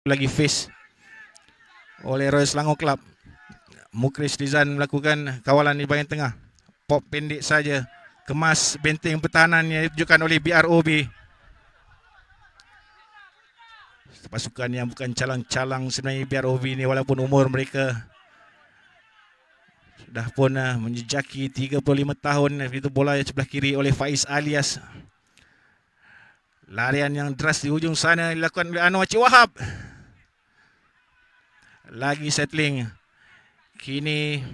lagi face oleh Royal Selangor Club. Mukris Rizan melakukan kawalan di bahagian tengah. Pop pendek saja. Kemas benteng pertahanan yang ditujukan oleh BROB. Pasukan yang bukan calang-calang sebenarnya BROB ni, walaupun umur mereka sudah pun menjejaki 35 tahun. Itu bola yang sebelah kiri oleh Faiz Alias. Larian yang deras di hujung sana dilakukan oleh Anwar Cik Wahab. Lagi settling. Kini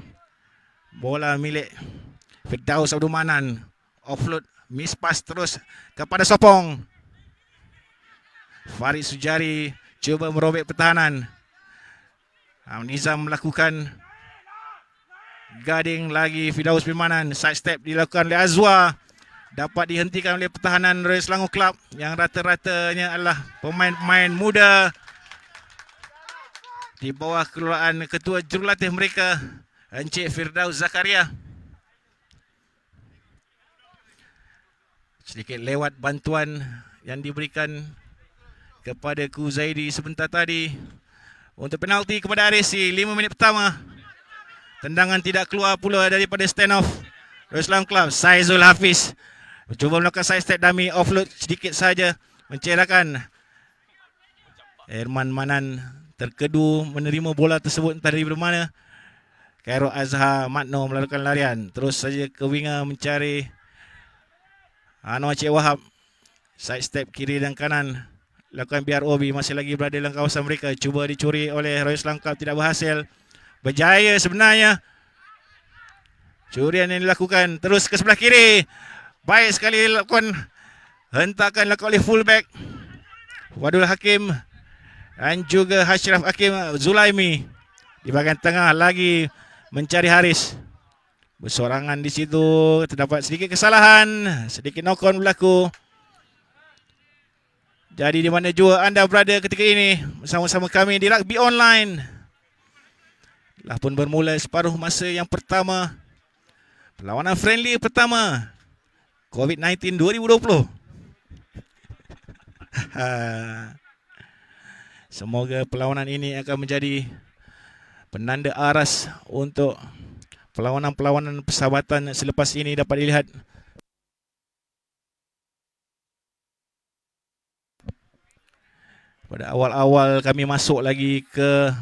bola milik Firdaus Abdul Manan. Offload, miss pass terus kepada Sopong. Farid Sujari cuba merobek pertahanan. Nizam melakukan guarding lagi. Firdaus Bimanan, side step dilakukan oleh Azwar. Dapat dihentikan oleh pertahanan Royal Selangor Club yang rata-ratanya adalah pemain-pemain muda di bawah kelolaan ketua jurulatih mereka, Encik Firdaus Zakaria. Sedikit lewat bantuan yang diberikan kepada Kuzaidi sebentar tadi untuk penalti kepada RSC. 5 minit pertama. Tendangan tidak keluar pula daripada stand off Royal Selangor Club. Saizul Hafiz cuba melakukan side step dummy, offload sedikit saja, mencerahkan. Herman Manan terkedu menerima bola tersebut entah dari mana. Khairul Azhar Matno melakukan larian terus saja ke winger mencari Anwar Cik Wahab. Side step kiri dan kanan lakukan BROB, masih lagi berada dalam kawasan mereka. Cuba dicuri oleh Royal Selangor Club, tidak berhasil. Berjaya sebenarnya curian yang dilakukan. Terus ke sebelah kiri, baik sekali lakukan hentakan lakukan oleh fullback Wadul Hakim dan juga Hashraf Hakim Zulaimi. Di bahagian tengah lagi mencari Haris. Bersorangan di situ, terdapat sedikit kesalahan, sedikit knock on berlaku. Jadi di mana jua anda berada ketika ini bersama-sama kami di Rugby Online. Telah pun bermula separuh masa yang pertama. Perlawanan friendly pertama COVID-19 2020. Semoga perlawanan ini akan menjadi penanda aras untuk perlawanan-perlawanan persahabatan selepas ini dapat dilihat. Pada awal-awal kami masuk lagi ke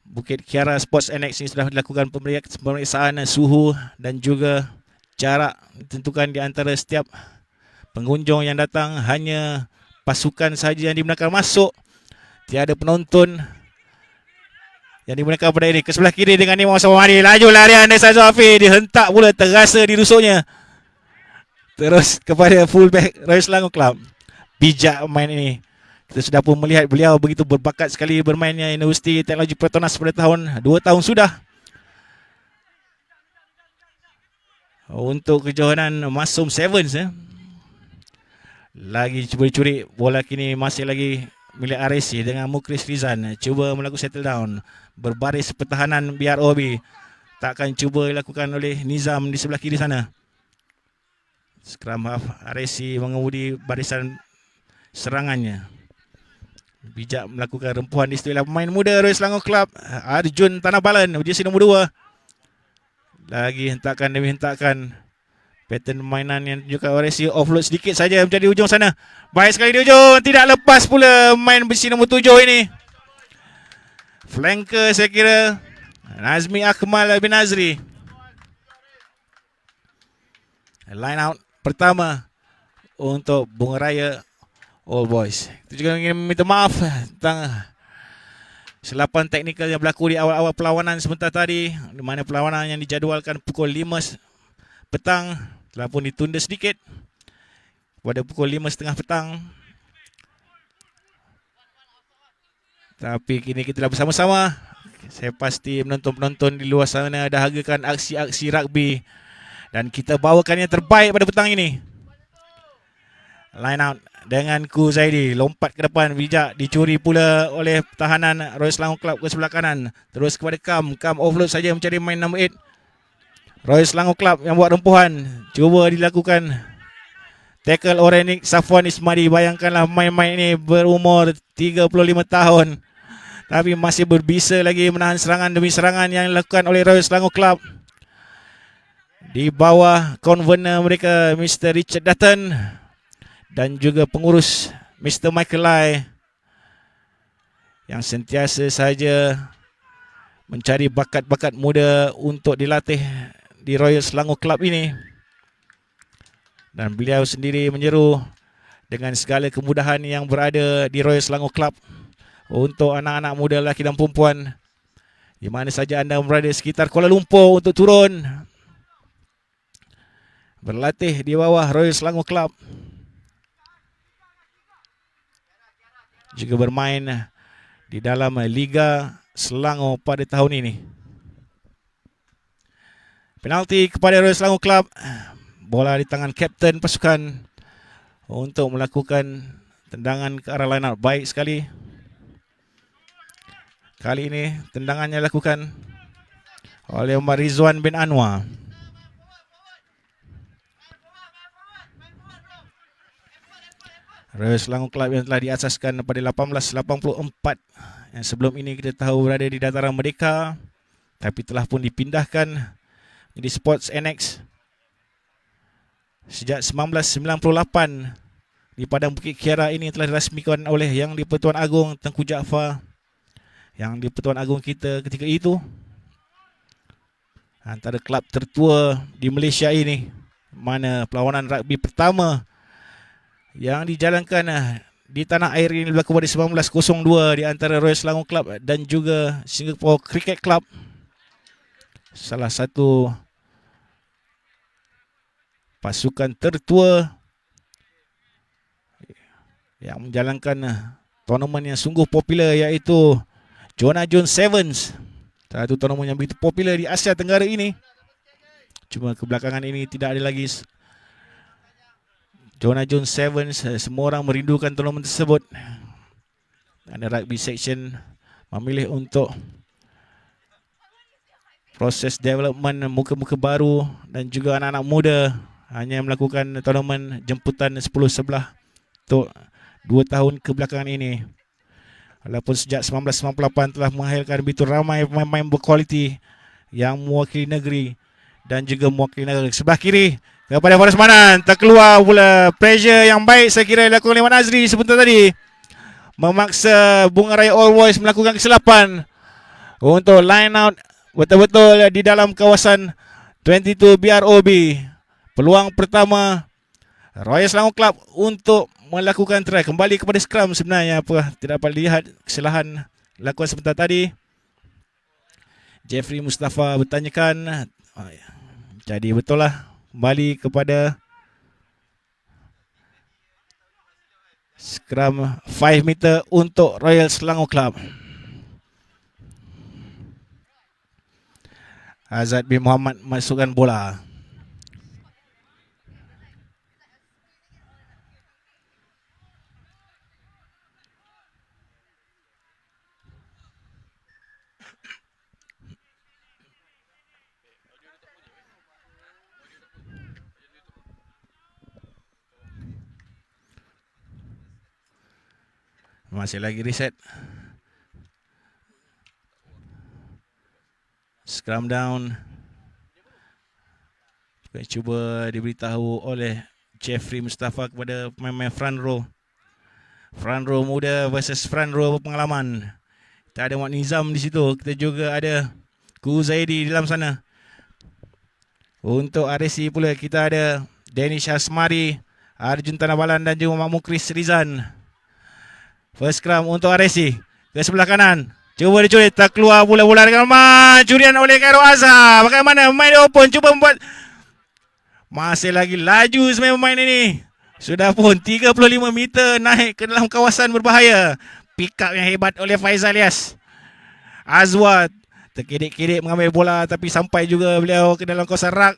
Bukit Kiara Sports Annex ini sudah dilakukan pemeriksaan suhu dan juga jarak ditentukan di antara setiap pengunjung yang datang. Hanya pasukan sahaja yang dibenarkan masuk, tiada penonton yang dibenarkan pada ini. Ke sebelah kiri dengan Imam Samari, laju larian dari Saizul Hafiz, dihentak pula, terasa dirusuknya. Terus kepada fullback Royal Selangor Club. Bijak main ini. Kita sudah pun melihat beliau begitu berbakat sekali bermainnya Universiti Teknologi Petronas pada tahun 2 tahun sudah. Untuk kejohanan Masum Sevens lagi cuba dicuri bola, kini masih lagi milik RSC dengan Mukris Rizan. Cuba melakukan settle down, berbaris pertahanan BROB. Takkan cuba dilakukan oleh Nizam di sebelah kiri sana. Scrum half RSC mengemudi barisan serangannya. Bijak melakukan rempuhan di istilah pemain muda Royal Selangor Club, Arjun Tanah Balan, jersey nombor 2. Lagi hentakan demi hentakan. Pattern permainan yang tunjukkan RSC, offload sedikit saja menjadi ujung sana. Baik sekali di ujung, tidak lepas pula main jersey nombor 7 ini. Flanker saya kira Nazmi Akmal bin Azri. Line out pertama untuk Bunga Raya All Boys. Kita juga ingin minta maaf tentang kesilapan teknikal yang berlaku di awal-awal perlawanan sebentar tadi, di mana perlawanan yang dijadualkan pukul 5 petang telah pun ditunda sedikit pada pukul 5.30 petang. Tapi kini kita dah bersama-sama. Saya pasti penonton-penonton di luar sana dah hargakan aksi-aksi rugby dan kita bawakan yang terbaik pada petang ini. Line out dengan Kuzaidi, lompat ke depan, bijak dicuri pula oleh pertahanan Royal Selangor Club ke sebelah kanan. Terus kepada Kam offload saja mencari main nombor 8 Royal Selangor Club yang buat rempuhan. Cuba dilakukan Tackle Orenik Safwan Ismadi. Bayangkanlah main-main ini berumur 35 tahun. Tapi masih berbisa lagi menahan serangan demi serangan yang dilakukan oleh Royal Selangor Club. Di bawah convener mereka Mr. Richard Dutton dan juga pengurus Mr. Michael Lai yang sentiasa saja mencari bakat-bakat muda untuk dilatih di Royal Selangor Club ini. Dan beliau sendiri menyeru dengan segala kemudahan yang berada di Royal Selangor Club untuk anak-anak muda lelaki dan perempuan di mana saja anda berada sekitar Kuala Lumpur untuk turun berlatih di bawah Royal Selangor Club. Juga bermain di dalam Liga Selangor pada tahun ini. Penalti kepada Royal Selangor Club. Bola di tangan kapten pasukan untuk melakukan tendangan ke arah line out. Baik sekali. Kali ini tendangannya dilakukan oleh Umar Rizwan bin Anwar. Royal Selangor Club yang telah diasaskan pada 1884. Yang sebelum ini kita tahu berada di dataran Merdeka, tapi telah pun dipindahkan menjadi Sports Annex sejak 1998. Di Padang Bukit Kiara ini telah dirasmikan oleh Yang di-Pertuan Agong Tengku Jaafar, Yang di-Pertuan Agong kita ketika itu. Antara kelab tertua di Malaysia ini, mana perlawanan rugby pertama yang dijalankan di tanah air ini berlaku pada 1902 di antara Royal Selangor Club dan juga Singapore Cricket Club. Salah satu pasukan tertua yang menjalankan tournament yang sungguh popular, iaitu Jonah Jones Sevens. Satu tournament yang begitu popular di Asia Tenggara ini. Cuma kebelakangan ini tidak ada lagi Jonah Jones Sevens. Semua orang merindukan tournament tersebut. Ada rugby section memilih untuk proses development muka-muka baru dan juga anak-anak muda hanya melakukan tournament jemputan 10-11 untuk 2 tahun kebelakangan ini. Walaupun sejak 1998 telah menghasilkan begitu ramai pemain-pemain berkualiti yang mewakili negeri dan juga mewakili negara. Sebelah kiri kepada Faris Manan, terkeluar pula pressure yang baik saya kira dilakukan oleh Wan Azri sebentar tadi, memaksa Bunga Raya All Boys melakukan kesilapan untuk line out betul-betul di dalam kawasan 22 BROB. Peluang pertama Royal Selangor Club untuk melakukan try kembali kepada scrum sebenarnya, apa tidak dapat lihat kesalahan lakukan sebentar tadi. Jeffrey Mustafa bertanyakan, jadi betul lah kembali kepada scrum 5 meter untuk Royal Selangor Club. Azad bin Muhammad masukkan bola. Masih lagi reset. Scrum down. Cuba diberitahu oleh Jeffrey Mustafa kepada pemain front row. Front row muda versus front row berpengalaman. Kita ada Mat Nizam di situ. Kita juga ada Ku Zaidi di dalam sana. Untuk RSC pula kita ada Danish Hasmari, Arjun Tanabalan dan juga Mak Mukris Rizan. First scrum untuk RSC. Ke sebelah kanan. Cuba dicuri. Tak keluar bola-bola dengan lemah. Curian oleh Khairul Azhar. Bagaimana main open. Cuba membuat. Masih lagi laju sebenarnya pemain ini. Sudah pun 35 meter naik ke dalam kawasan berbahaya. Pick up yang hebat oleh Faizal Ilyas. Azwar terkidik-kidik mengambil bola, tapi sampai juga beliau ke dalam kawasan rak.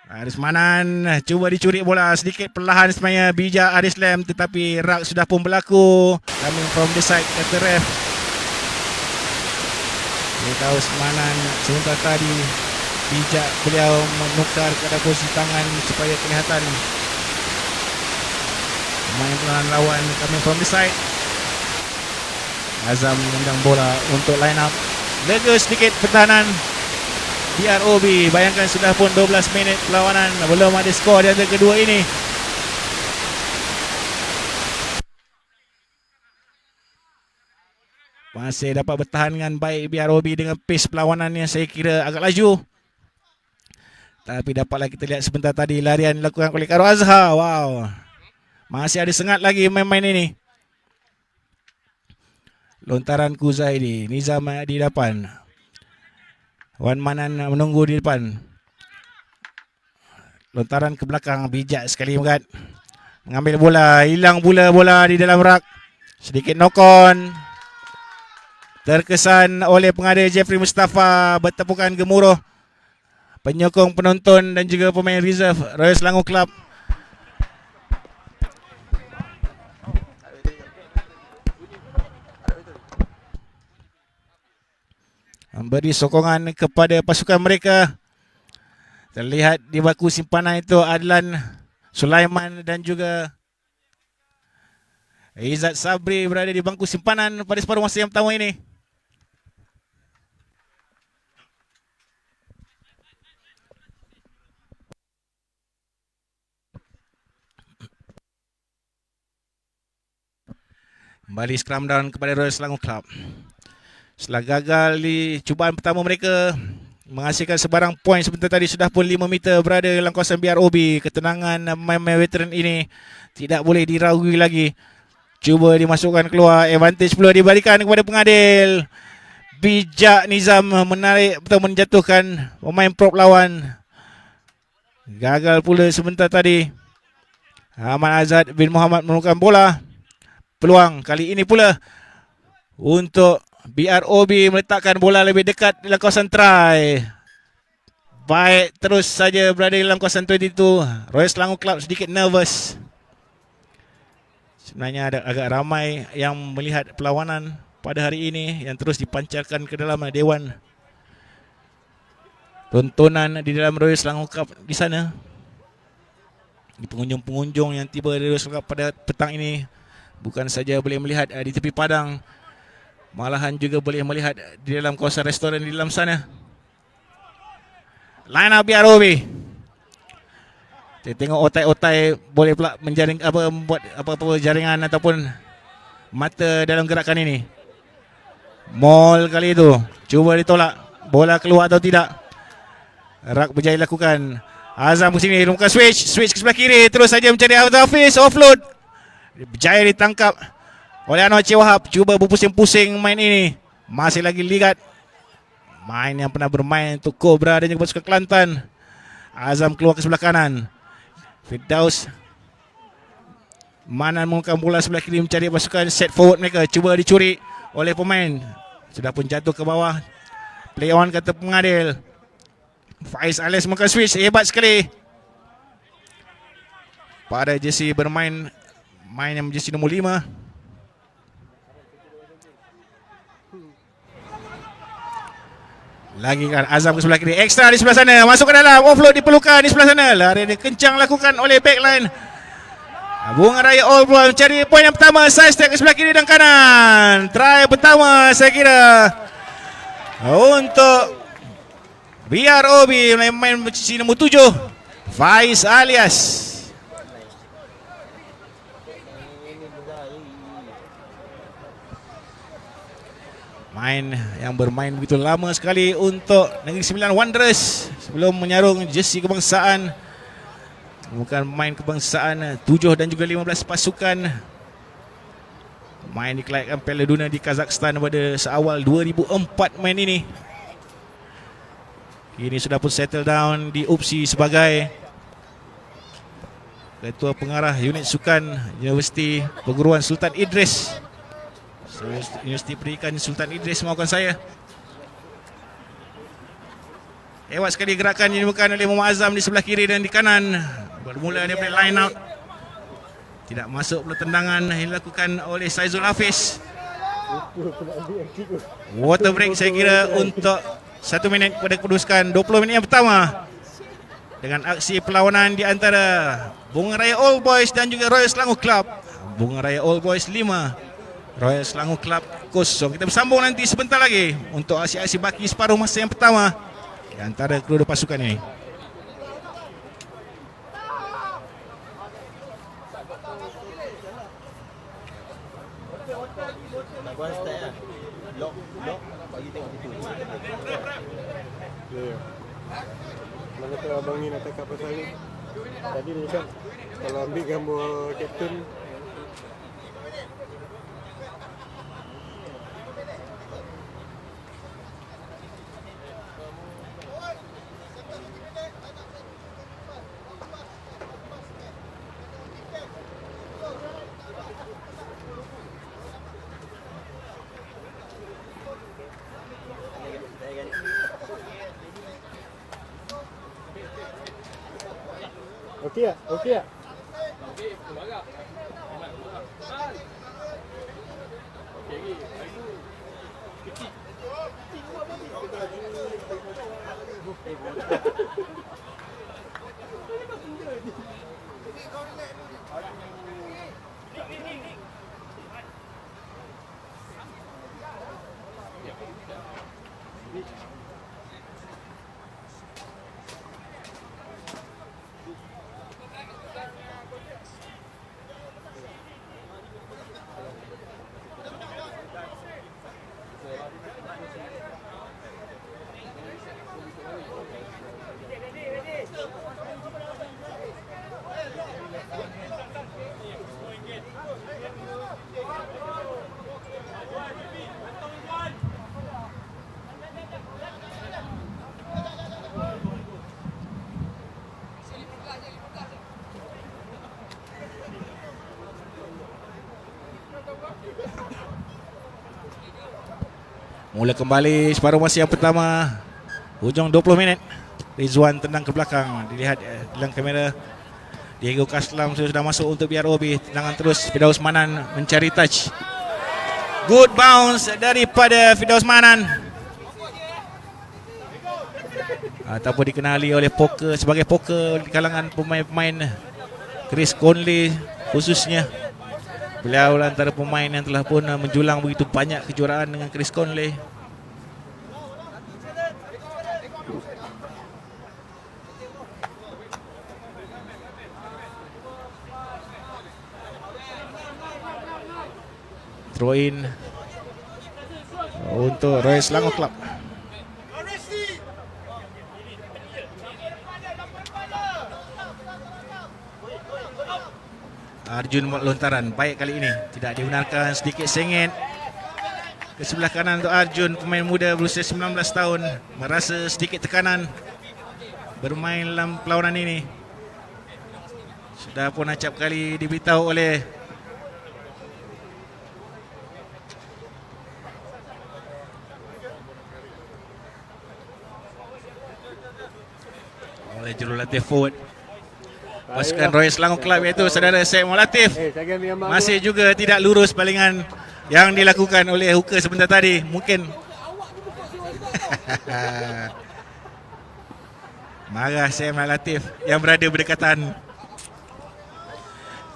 Aris Manan cuba dicuri bola sedikit perlahan sebenarnya bijak Aris Lam, tetapi rak sudah pun berlaku. Coming from the side, kata ref. Kita tahu Manan sebentar tadi bijak beliau menukar kepada posisi tangan supaya kelihatan pemain lawan coming from the side. Azam menendang bola untuk line up. Lega sedikit pertahanan BROB. Bayangkan sudah pun 12 minit perlawanan, belum ada skor di antara kedua ini. Masih dapat bertahan dengan baik BROB dengan pace perlawanan yang saya kira agak laju. Tapi dapatlah kita lihat sebentar tadi larian dilakukan oleh Karo Azhar. Wow. Masih ada sengat lagi main-main ini. Lontaran Kuzaidi. Nizam di depan. Wan Manan menunggu di depan. Lontaran ke belakang. Bijak sekali Megat. Mengambil bola. Hilang pula bola di dalam rak. Sedikit knock on. Terkesan oleh pengadil Jeffrey Mustafa. Bertepukan gemuruh penyokong, penonton dan juga pemain reserve Royal Selangor Club. Memberi sokongan kepada pasukan mereka. Terlihat di baku simpanan itu Adlan Sulaiman dan juga Izzat Sabri berada di bangku simpanan pada separuh masa yang pertama ini. Kembali scrum down kepada Royal Selangor Club. Setelah gagal di cubaan pertama mereka menghasilkan sebarang poin sebentar tadi, sudah pun 5 meter berada dalam kawasan BROB. Ketenangan main-main veteran ini tidak boleh diragukan lagi. Cuba dimasukkan keluar. Advantage pula diberikan kepada pengadil. Bijak Nizam menarik atau menjatuhkan pemain prop lawan. Gagal pula sebentar tadi. Ahmad Azad bin Muhammad menemukan bola. Peluang kali ini pula untuk BROB meletakkan bola lebih dekat dalam kawasan try. Baik, terus saja berada dalam kawasan 22. Royal Selangor Club sedikit nervous. Sebenarnya ada agak ramai yang melihat perlawanan pada hari ini yang terus dipancarkan ke dalam dewan tontonan di dalam Royal Selangor Cup di sana. Di pengunjung-pengunjung yang tiba di Royal Selangor Cup pada petang ini bukan saja boleh melihat di tepi padang, malahan juga boleh melihat di dalam kawasan restoran di dalam sana. Line up BROB. Kita tengok otai-otai boleh pula menjaring membuat apa-apa jaringan ataupun mata dalam gerakan ini. Mall kali itu cuba ditolak, bola keluar atau tidak. Rak berjaya lakukan. Azam ke sini, rumahkan switch ke sebelah kiri, terus saja mencari Hafiz, offload. Berjaya ditangkap oleh Anwar Cik Wahab. Cuba berpusing-pusing main ini. Masih lagi ligat main yang pernah bermain untuk Cobra dan juga pasukan Kelantan. Azam keluar ke sebelah kanan. Firdaus Manan menggunakan bola sebelah kiri mencari pasukan set forward mereka. Cuba dicuri oleh pemain. Sudah pun jatuh ke bawah. Play on kata pengadil. Faiz Alias menggunakan switch. Hebat sekali pada jersey bermain yang jersey nombor 5. Lagi kan Azam ke sebelah kiri. Ekstra di sebelah sana. Masuk ke dalam. Offload diperlukan di sebelah sana. Lari ini kencang lakukan oleh backline. Bunga Raya All Blue mencari poin yang pertama. Side step ke sebelah kiri dan kanan. Try pertama saya kira untuk BROB main jersey nombor 7. Faiz Alias. Main yang bermain begitu lama sekali untuk Negeri Sembilan Wanderers sebelum menyarung jersey kebangsaan. Bukan main kebangsaan 7 dan juga 15 pasukan. Main dikelayakan Piala Dunia di Kazakhstan pada seawal 2004 main ini. Kini sudah pun settle down di UPSI sebagai Ketua Pengarah Unit Sukan Universiti Perguruan Sultan Idris. Universiti Pendidikan Sultan Idris, maafkan saya. Hebat sekali gerakan yang dilakukan oleh Muhammad Azam di sebelah kiri dan di kanan. Bermula daripada line out. Tidak masuk pula tendangan yang dilakukan oleh Saizul Hafiz. Water break saya kira untuk 1 minit kepada kedudukan 20 minit yang pertama. Dengan aksi perlawanan di antara Bunga Raya All Boys dan juga Royal Selangor Club. Bunga Raya All Boys 5, Royal Selangor Club 0. Kita bersambung nanti sebentar lagi untuk aksi-aksi baki separuh masa yang pertama di antara kedua pasukan ini. Mana tu abang ni nak cakap pasal ni? Tadi dia cakap kalau ambil gambar kapten okey tak? Okey tak? Mula kembali separuh masa yang pertama. Hujung 20 minit. Rizwan tendang ke belakang. Dilihat dalam kamera. Diego Kaslam sudah masuk untuk BROB. Tendangan terus Firdaus Manan mencari touch. Good bounce daripada Firdaus Manan. Ataupun dikenali oleh poker sebagai poker di kalangan pemain-pemain Chris Conley khususnya. Beliau antara pemain yang telah pun menjulang begitu banyak kejuaraan dengan Chris Conley. Throw in untuk Royal Selangor Club. Arjun buat lontaran baik kali ini, tidak dibenarkan, sedikit sengit ke sebelah kanan untuk Arjun. Pemain muda berusia 19 tahun merasa sedikit tekanan bermain dalam perlawanan ini. Sudah pun acap kali diberitahu oleh jurulatih forward pasukan Royal Selangor Club, iaitu saudara Syed Muhammad Latif. Masih juga tidak lurus balingan yang dilakukan oleh hooker sebentar tadi. Mungkin marah Syed Muhammad Latif yang berada berdekatan.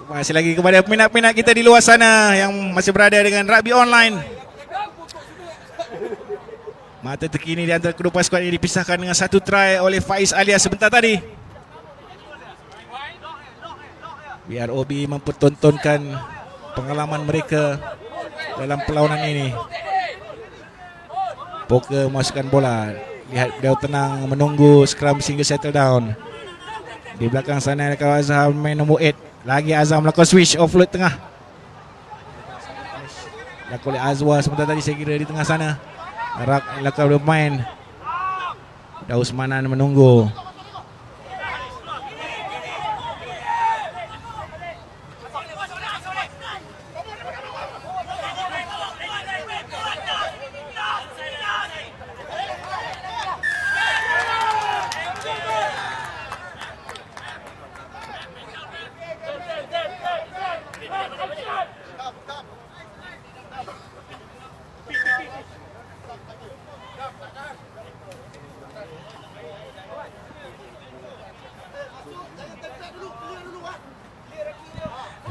Masih lagi kepada peminat-peminat kita di luar sana yang masih berada dengan rugby online. Mata terkini di antara kedua pasukan ini dipisahkan dengan satu try oleh Faiz Alias sebentar tadi. BROB mempertontonkan pengalaman mereka dalam perlawanan ini. Poker masukkan bola. Lihat beliau tenang menunggu scrum sehingga settle down. Di belakang sana ada kawan Azhar main nombor 8. Lagi Azhar melakukan switch offload tengah. Dilakukan oleh Azwar sebentar tadi saya kira di tengah sana. Rak lakukan bermain. Daus Manan menunggu.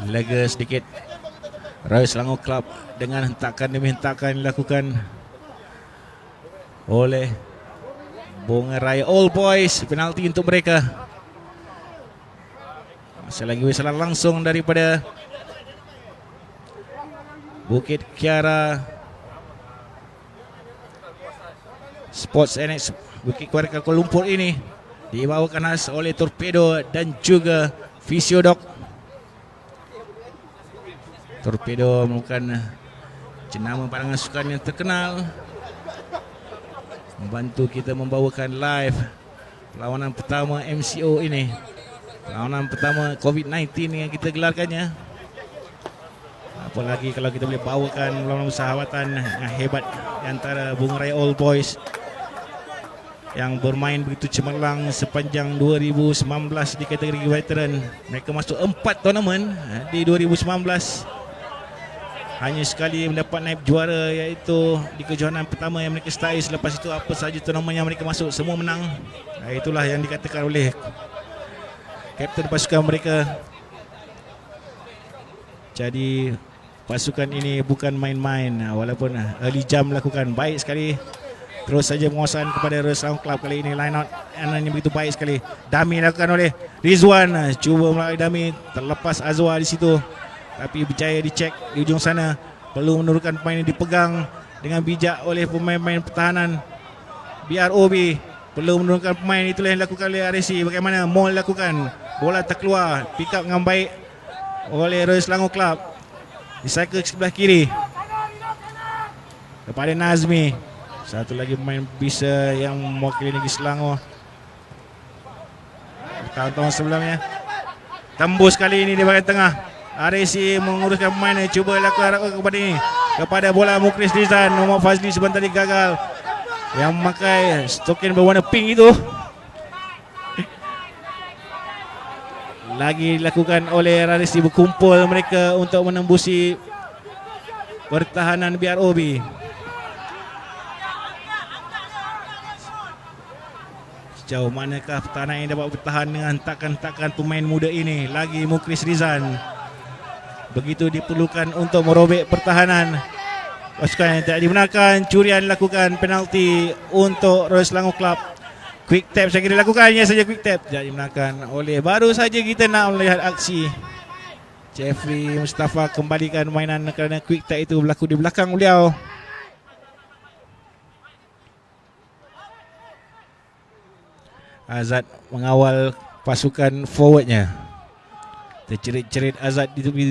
lega sedikit Royal Selangor Club dengan hentakan demi hentakan dilakukan oleh Bunga Raya All Boys. Penalti untuk mereka. Masih lagi wisalan langsung daripada Bukit Kiara Sports Annex Bukit Kiara Kuala Lumpur ini dibawakan khas oleh Torpedo dan juga Fisiodok. Torpedo merupakan jenama padangan sukan yang terkenal, membantu kita membawakan live perlawanan pertama MCO ini, perlawanan pertama COVID-19 yang kita gelarkannya. Apalagi kalau kita boleh bawakan perlawanan persahabatan yang hebat antara Bunga Raya All Boys yang bermain begitu cemerlang sepanjang 2019 di kategori veteran. Mereka masuk 4 tournament di 2019. Hanya sekali mendapat naib juara, iaitu di kejohanan pertama yang mereka sertai. Selepas itu apa sahaja turnamen yang mereka masuk semua menang. Itulah yang dikatakan oleh kapten pasukan mereka. Jadi pasukan ini bukan main-main, walaupun early jam lakukan baik sekali. Terus saja penguasaan kepada Royal Selangor Club kali ini. Line out yang begitu baik sekali. Dami dilakukan oleh Rizwan. Cuba melalui Dami, terlepas Azwar di situ. Tapi berjaya dicek di ujung sana. Perlu menurunkan pemain ini, dipegang dengan bijak oleh pemain-pemain pertahanan BROB. Perlu menurunkan pemain, itulah yang dilakukan oleh RSC. Bagaimana Mol lakukan, bola terkeluar, pick up dengan baik oleh Royal Selangor Club. Dicycle ke sebelah kiri kepada Nazmi. Satu lagi pemain bisa yang mewakili negeri Selangor tahun-tahun sebelumnya. Tembus kali ini di bahagian tengah. RSC menguruskan pemain, cuba lakukan kepada ini, kepada bola Mukris Rizan. Nomor Fazli sebentar tadi gagal, yang memakai stokin berwarna pink itu. Lagi dilakukan oleh RSC, berkumpul mereka untuk menembusi pertahanan BROB. Sejauh manakah pertahanan yang dapat bertahan dengan hentakan-hentakan pemain muda ini? Lagi Mukris Rizan begitu diperlukan untuk merobek pertahanan. Pasukan yang tidak dibenarkan, curian dilakukan, penalti untuk Royal Selangor Club. Quick tap saya kira dilakukannya saja, quick tap tidak dibenarkan oleh. Baru saja kita nak melihat aksi Jeffrey Mustafa kembalikan mainan kerana quick tap itu berlaku di belakang beliau. Azad mengawal pasukan forwardnya. Tercerit-cerit Azad di tepi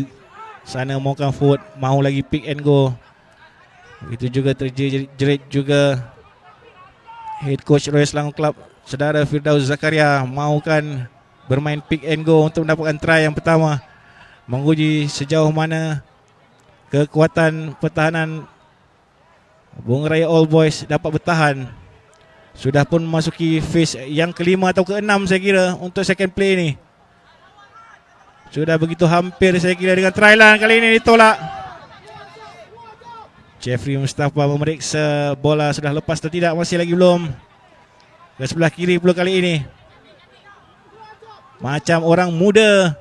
sana maukan forward, mau lagi pick and go. Itu juga terjerit juga head coach Royal Selangor Club, saudara Firdaus Zakaria, mahukan bermain pick and go untuk mendapatkan try yang pertama, menguji sejauh mana kekuatan pertahanan Bunga Raya All Boys dapat bertahan. Sudah pun memasuki phase yang kelima atau keenam saya kira untuk second play ni. Sudah begitu hampir saya kira dengan try line kali ini ditolak. Jeffrey Mustafa memeriksa bola sudah lepas atau tidak, masih lagi belum. Ke sebelah kiri pula kali ini. Macam orang muda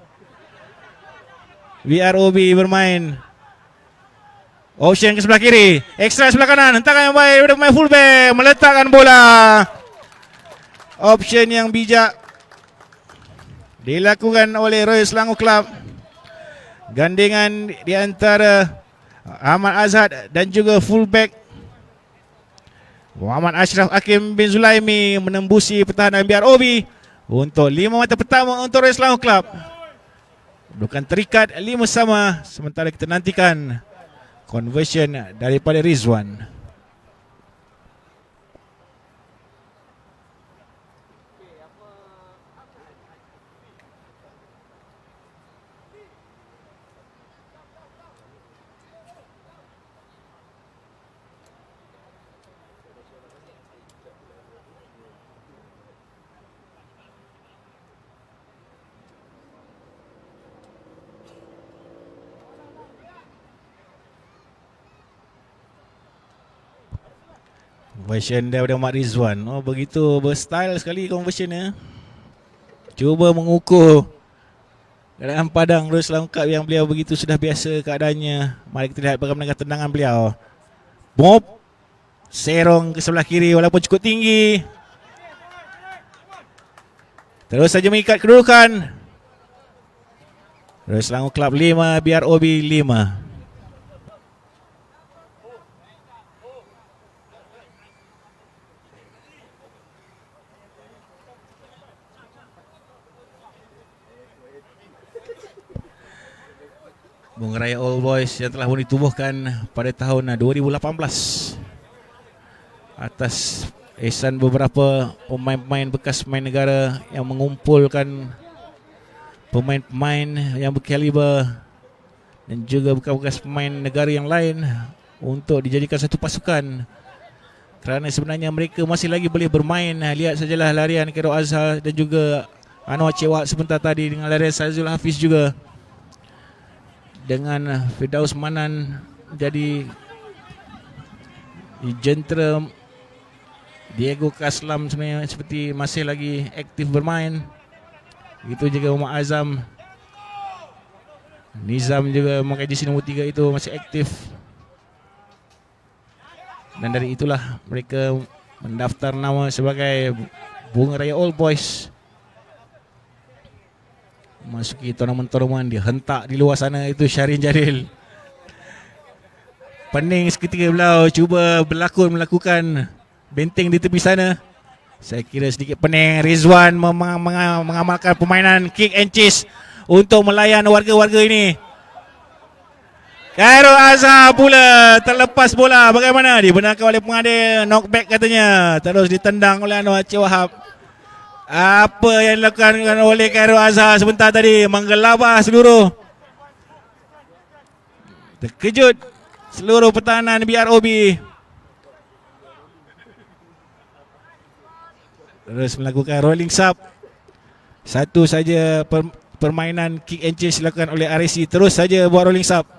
BROB bermain. Option ke sebelah kiri, extra sebelah kanan, hentakan yang baik daripada pemain fullback, meletakkan bola. Option yang bijak dilakukan oleh Royal Selangor Club. Gandingan di antara Ahmad Azhad dan juga fullback Muhammad Ashraf Hakim bin Zulaimi menembusi pertahanan BROB untuk 5 mata pertama untuk Royal Selangor Club. Bukan terikat 5 sama, sementara kita nantikan conversion daripada Rizwan. Conversion daripada Mak Rizwan. Oh, begitu berstyle sekali conversionnya. Cuba mengukur Dalam padang Royal Selangor Club yang beliau begitu sudah biasa keadaannya. Mari kita lihat bagaimana tendangan beliau. Bob serong ke sebelah kiri walaupun cukup tinggi. Terus saja mengikat kedudukan. Royal Selangor Club 5, BROB 5. Bunga Raya All Boys yang telah ditubuhkan pada tahun 2018 atas ihsan beberapa pemain-pemain bekas pemain negara yang mengumpulkan pemain-pemain yang berkaliber dan juga bekas-bekas pemain negara yang lain untuk dijadikan satu pasukan, kerana sebenarnya mereka masih lagi boleh bermain. Lihat sajalah larian Khairul Azhar dan juga Anwar Cewak sebentar tadi, dengan larian Sazul Hafiz juga, dengan Firdaus Manan jadi jentera. Diego Kaslam sebenarnya seperti masih lagi aktif bermain. Itu juga Umar Azam. Nizam juga memakai jersey nombor 3 itu masih aktif. Dan dari itulah mereka mendaftar nama sebagai Bunga Raya All Boys. Masuki tournament dihentak di luar sana itu Syahrin Jalil. Pening seketika beliau cuba melakukan benteng di tepi sana. Saya kira sedikit pening. Rizwan mengamalkan permainan kick and chase untuk melayan warga-warga ini. Khairul Azhar pula terlepas bola. Bagaimana? Dibenarkan oleh pengadil. Knockback katanya. Terus ditendang oleh Anwar Cewahab. Apa yang dilakukan oleh Khairul Azhar sebentar tadi? Menggelabah seluruh. Terkejut seluruh pertahanan BROB. Terus melakukan rolling sub. Satu saja permainan kick and chase dilakukan oleh RSC. Terus saja buat rolling sub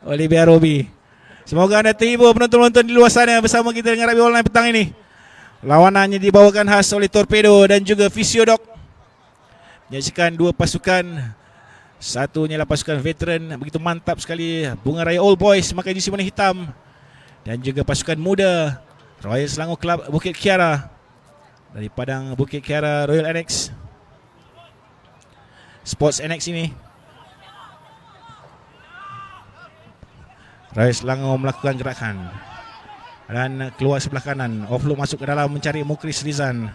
oleh BROB. Semoga anda terhibur penonton-penonton di luar sana bersama kita dengan Rugby Online petang ini. Lawanannya dibawakan khas oleh Torpedo dan juga Fisiodok. Menyaksikan dua pasukan. Satunya adalah pasukan veteran, begitu mantap sekali, Bunga Raya All Boys memakai jersey warna hitam. Dan juga pasukan muda Royal Selangor Club Bukit Kiara dari Padang Bukit Kiara Royal Annex Sports Annex ini. Royal Selangor melakukan gerakan dan keluar sebelah kanan, offload masuk ke dalam mencari Mukris Rizan.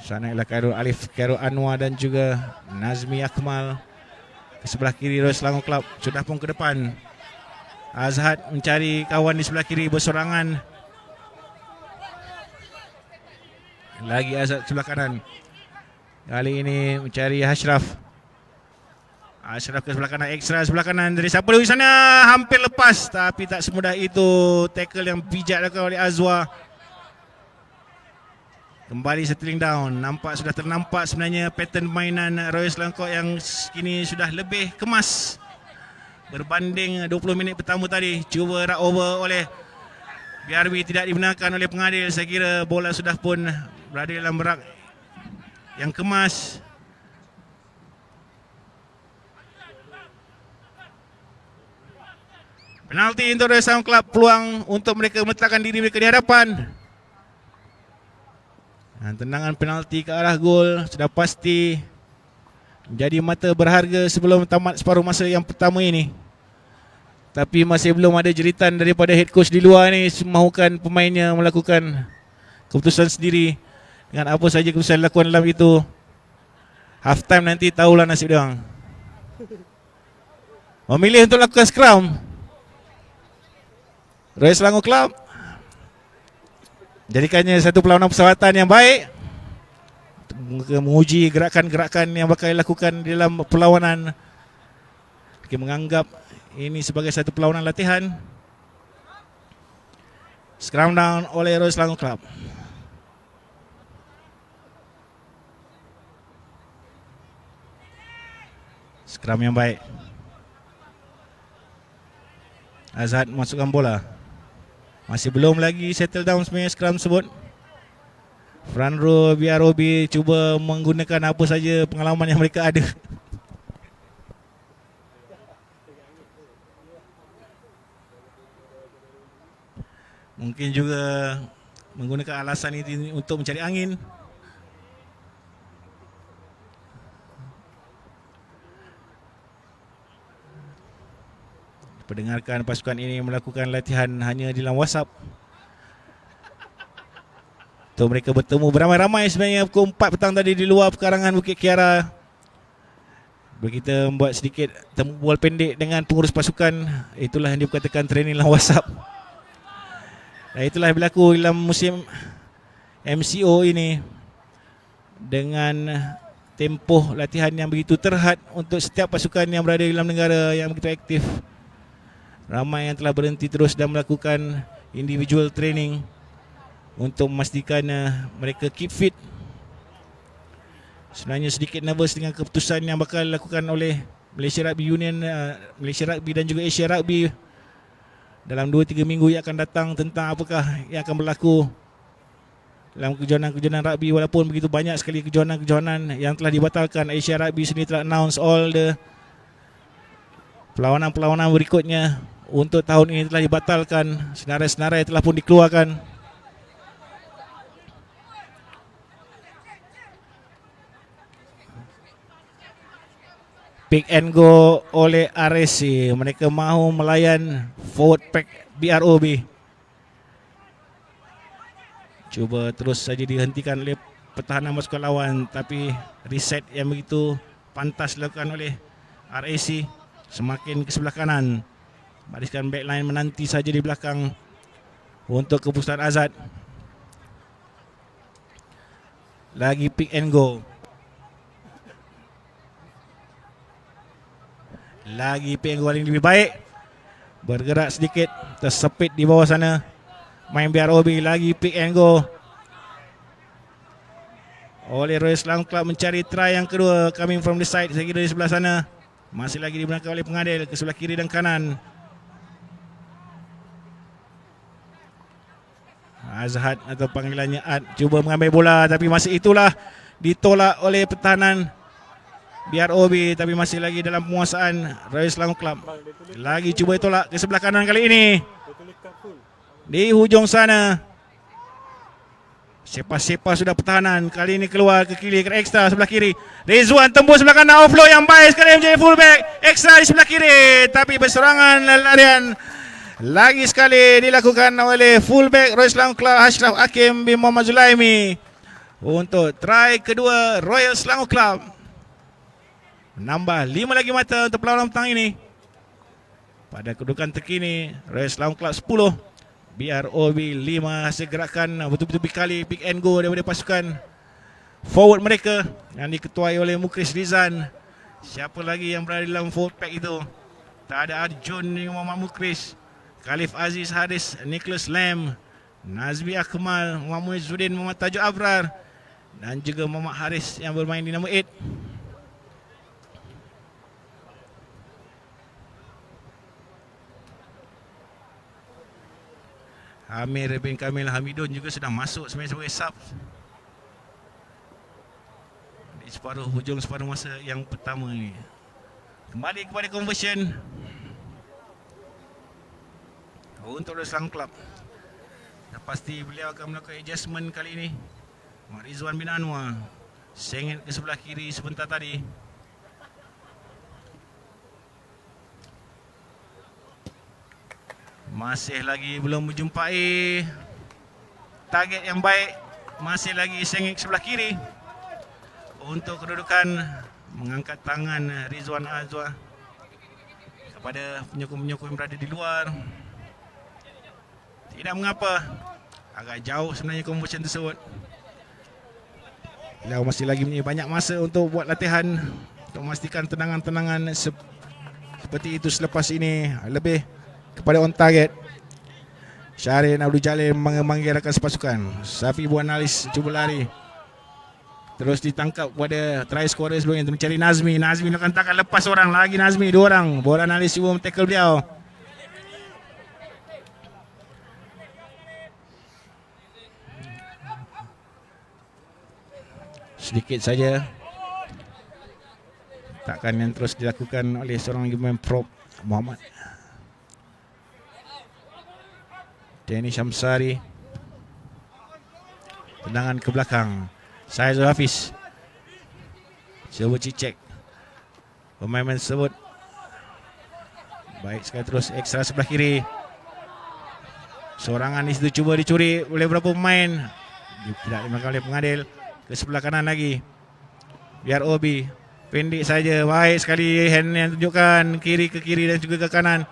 Sana ialah Khairul Alif, Khairul Anwar dan juga Nazmi Akmal. Ke sebelah kiri Royal Selangor Club sudah pun ke depan. Azhad mencari kawan di sebelah kiri bersorangan. Lagi Azhad sebelah kanan. Kali ini mencari Ashraf. Ashraf ke sebelah kanan, ekstra sebelah kanan dari siapa di sana, hampir lepas tapi tak semudah itu. Tackle yang bijak dilakukan oleh Azwar. Kembali settling down. Sudah ternampak sebenarnya pattern permainan Royal Selangor yang kini sudah lebih kemas berbanding 20 minit pertama tadi. Cuba rak over oleh BRB, tidak dibenarkan oleh pengadil. Saya kira bola sudah pun berada dalam rak yang kemas. Penalti untuk Royal Selangor Club, peluang untuk mereka meletakkan diri mereka di hadapan. Dan tendangan penalti ke arah gol sudah pasti menjadi mata berharga sebelum tamat separuh masa yang pertama ini. Tapi masih belum ada jeritan daripada head coach di luar ni mahukan pemainnya melakukan keputusan sendiri. Dengan apa saja keputusan dilakukan dalam itu, half time nanti tahulah nasib dia orang. Memilih untuk lakukan scrum Royal Selangor Club, jadikannya satu perlawanan persahabatan yang baik, menguji gerakan-gerakan yang bakal dilakukan di dalam perlawanan. Kita menganggap ini sebagai satu perlawanan latihan. Scrum down oleh Royal Selangor Club. Scrum yang baik. Azhad masukkan bola. Masih belum lagi settle down sebenarnya scrum tersebut. Front row BROB cuba menggunakan apa saja pengalaman yang mereka ada. Mungkin juga menggunakan alasan ini untuk mencari angin. Pendengarkan pasukan ini melakukan latihan hanya di dalam WhatsApp. Tu mereka bertemu beramai-ramai sebenarnya pukul 4 petang tadi di luar pekarangan Bukit Kiara. Kita membuat sedikit temu bola pendek dengan pengurus pasukan. Itulah yang dikatakan training dalam WhatsApp. Dan itulah yang berlaku dalam musim MCO ini, dengan tempoh latihan yang begitu terhad untuk setiap pasukan yang berada di dalam negara yang begitu aktif. Ramai yang telah berhenti terus dan melakukan individual training untuk memastikan mereka keep fit. Sebenarnya sedikit nervous dengan keputusan yang bakal dilakukan oleh Malaysia Rugby Union, Malaysia Rugby dan juga Asia Rugby dalam 2-3 minggu yang akan datang, tentang apakah yang akan berlaku dalam kejohanan-kejohanan rugby. Walaupun begitu banyak sekali kejohanan-kejohanan yang telah dibatalkan, Asia Rugby sendiri telah announce all the perlawanan-perlawanan berikutnya untuk tahun ini telah dibatalkan. Senarai-senarai telah pun dikeluarkan. Pick and go oleh RSC. Mereka mahu melayan forward pack BROB. Cuba terus saja dihentikan oleh pertahanan pasukan lawan, tapi reset yang begitu pantas dilakukan oleh RAC. Semakin ke sebelah kanan, barisan backline menanti saja di belakang untuk keputusan Azad. Lagi pick and go. Lagi pick and go yang lebih baik. Bergerak sedikit, tersepit di bawah sana. Main BROB, lagi pick and go oleh Royal Selangor Club, mencari try yang kedua coming from the side. Saya kira di sebelah sana masih lagi dibenarkan oleh pengadil ke sebelah kiri dan kanan. Azhad atau panggilannya Ad cuba mengambil bola, tapi masih itulah ditolak oleh pertahanan BROB, tapi masih lagi dalam penguasaan Royal Selangor Club. Lagi cuba tolak ke sebelah kanan kali ini. Di hujung sana, sepa-sepa sudah pertahanan. Kali ini keluar ke kiri, ke ekstra sebelah kiri. Rizwan tembus sebelah kanan, offload yang baik sekali menjadi fullback. Ekstra di sebelah kiri, tapi berserangan larian lagi sekali dilakukan oleh fullback Royal Selangor Club Ashraf Hakim bin Muhammad Zulaimi untuk try kedua Royal Selangor Club. Menambah 5 lagi mata untuk perlawanan petang ini. Pada kedudukan terkini, Royal Selangor Club 10, BROB 5. Hasil gerakan betul-betul berkali pick and go daripada pasukan forward mereka yang diketuai oleh Mukris Rizan. Siapa lagi yang berada dalam forward pack itu? Tak ada Arjun dengan Muhammad Mukris, Khalif Aziz Haris, Nicholas Lam, Nazmi Akmal, Muhammad Zudin, Muhammad Tajuk Abrar dan juga Muhammad Haris yang bermain di nombor 8. Amir bin Kamil Hamidun juga sudah masuk sebagai sub di hujung separuh masa yang pertama ini. Kembali kepada conversion untuk Selangor Club. Dan pasti beliau akan melakukan adjustment kali ini. Rizwan bin Anwar sengit ke sebelah kiri sebentar tadi. Masih lagi belum menjumpai target yang baik. Masih lagi sengit sebelah kiri. Untuk kedudukan, mengangkat tangan Rizwan Azwa kepada penyokong-penyokong yang berada di luar. Tidak mengapa, agak jauh sebenarnya conversion tersebut. Beliau masih lagi punya banyak masa untuk buat latihan, untuk memastikan tendangan-tendangan seperti itu selepas ini lebih kepada on target. Syahrin Abdul Jalil memanggil rakan sepasukan. Safi buat analis cuba lari. Terus ditangkap kepada try scorer sebelumnya untuk mencari Nazmi. Nazmi akan takkan lepas orang lagi. Nazmi 2 orang. Bola analis cuba tackle beliau. sedikit saja. Takkan yang terus dilakukan oleh seorang lagi pemain prop, Muhammad Denny Syamsari. Tendangan ke belakang, Saizul Hafiz cuba cicek pemain tersebut. Baik sekali, terus ekstra sebelah kiri. Sorangan di situ cuba dicuri oleh beberapa pemain. Tidak dimakan oleh pengadil. Ke sebelah kanan lagi. Biar Obi. Pendek saja. Baik sekali hand yang tunjukkan. Kiri ke kiri dan juga ke kanan.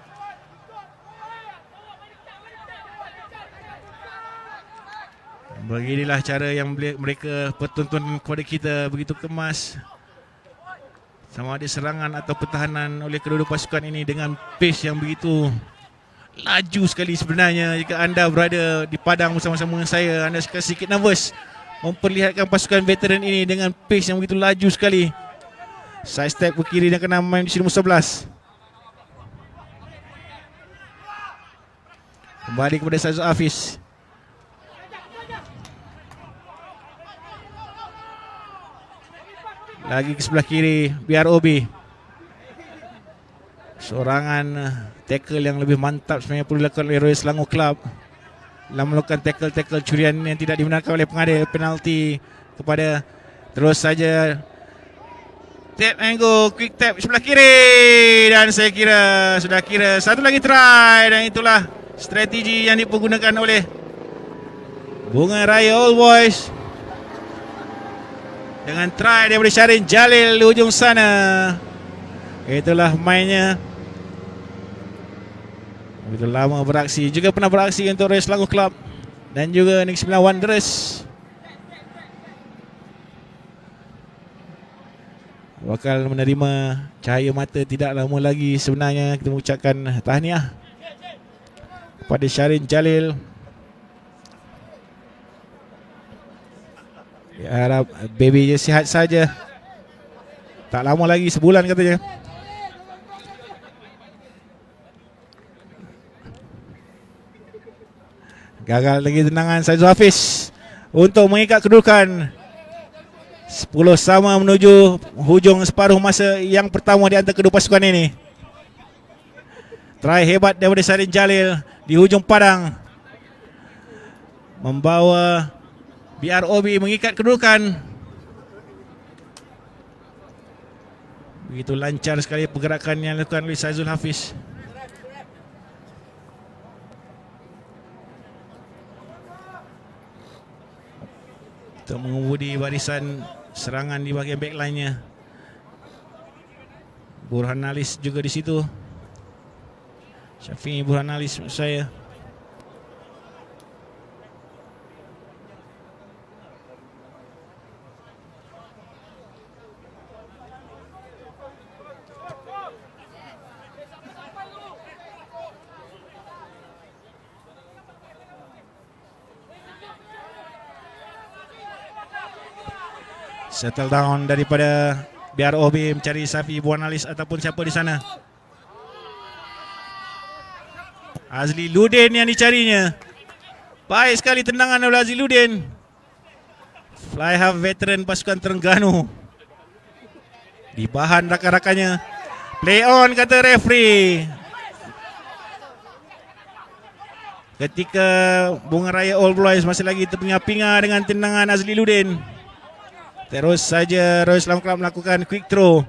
Beginilah cara yang mereka pertonton kepada kita. Begitu kemas. Sama ada serangan atau pertahanan oleh kedua-dua pasukan ini dengan pace yang begitu laju sekali sebenarnya. Jika anda berada di padang bersama-sama dengan saya, anda sedikit nervous memperlihatkan pasukan veteran ini dengan pace yang begitu laju sekali. Side step ke kiri dan kena main di sini 11. Kembali kepada Saizul Hafiz. Lagi ke sebelah kiri, biar Obi. Sorangan tackle yang lebih mantap sebenarnya perlu dilakukan oleh Royal Selangor Club dalam melakukan tackle-tackle curian yang tidak dibenarkan oleh pengadil. Penalti kepada, terus saja tap and go, quick tap sebelah kiri, dan saya kira sudah kira satu lagi try, dan itulah strategi yang dipergunakan oleh Bunga Raya All Boys dengan try daripada Syarin Jalil di ujung sana. Itulah mainnya. Begitu lama beraksi. Juga pernah beraksi untuk Royal Selangor Club dan juga Negeri Sembilan Wanderers. Bakal menerima cahaya mata tidak lama lagi sebenarnya. Kita mengucapkan tahniah kepada Syarin Jalil. Ya, harap baby je sihat saja. Tak lama lagi, sebulan katanya. Gagal lagi tendangan Saizul Hafiz untuk mengikat kedudukan 10 sama menuju hujung separuh masa yang pertama di antara kedua pasukan ini. Try hebat daripada Syarin Jalil di hujung padang, membawa BROB mengikat kedudukan. Begitu lancar sekali pergerakan yang dilakukan oleh Saizul Hafiz. Untuk mengemudi barisan serangan di bahagian backline-nya. Burhan Alis juga di situ. Syafi'i Burhan Alis maksud saya. Settle down daripada BROB mencari Safi Buan Alis ataupun siapa di sana. Azli Ludin yang dicarinya. Baik sekali tendangan oleh Azli Ludin. Fly half veteran pasukan Terengganu. Di bahan rakan-rakannya. Play on kata referee. Ketika Bunga Raya All Boys masih lagi terpinga-pinga dengan tendangan Azli Ludin. Terus saja Royal Selangor Club melakukan quick throw.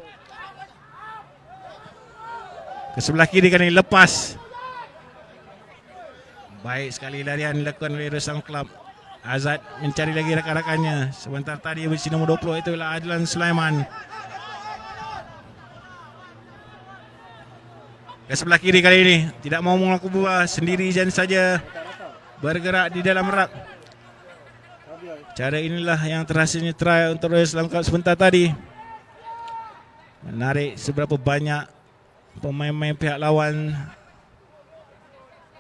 Ke sebelah kiri kali ini lepas. Baik sekali larian dilakukan oleh Royal Selangor Club. Azad mencari lagi rakan-rakannya. Sebentar tadi bersih nombor 20 itu adalah Adlan Sulaiman. Ke sebelah kiri kali ini tidak mau melakukan buah, sendiri saja bergerak di dalam rak. Cara inilah yang terhasilnya try untuk Royal Selangor Club sebentar tadi. Menarik seberapa banyak pemain-pemain pihak lawan,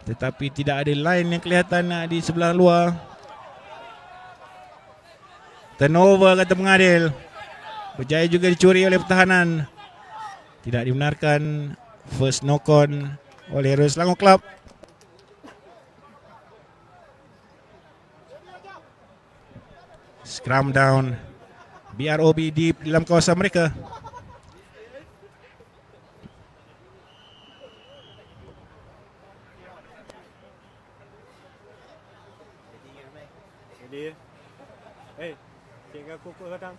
tetapi tidak ada line yang kelihatan di sebelah luar. Turnover kata pengadil. Berjaya juga dicuri oleh pertahanan. Tidak dibenarkan. First knock on oleh Royal Selangor Club. Scrum down. BROB di dalam kawasan mereka. Jadi, tinggal kuku kadang.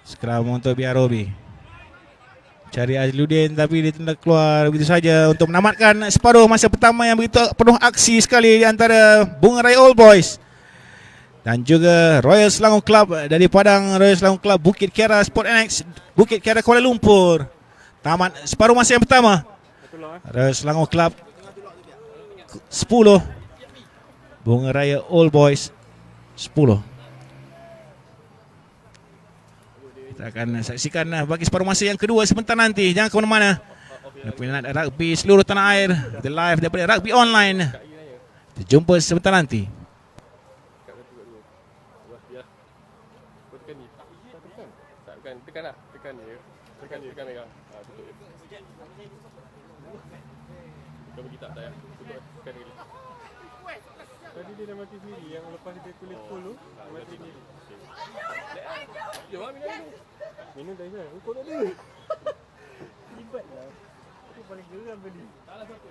Scrum untuk BROB. Cari Azluddin tapi dia tidak keluar begitu saja untuk menamatkan separuh masa pertama yang begitu penuh aksi sekali di antara Bunga Raya All Boys dan juga Royal Selangor Club dari Padang Royal Selangor Club Bukit Kiara Sport Annex Bukit Kiara Kuala Lumpur. Tamat separuh masa yang pertama. Royal Selangor Club 10, Bunga Raya All Boys 10. Kita akan saksikan bagi separuh masa yang kedua sebentar nanti. Jangan ke mana-mana. Peminat rugby seluruh tanah air, kita live daripada Rugby Online. Kita jumpa sebentar nanti. Tekan lah, tekan dia. Tekan merah. Tutup dia. Kau bagi tak ya? Tutup, tekan dia. Tadi dia dah mati sendiri. Yang lepas dia kulit polo, mati sendiri. Jom minum. Minum dah je. Kau tak ada. Libat lah. Itu paling geram tadi. Salah satu.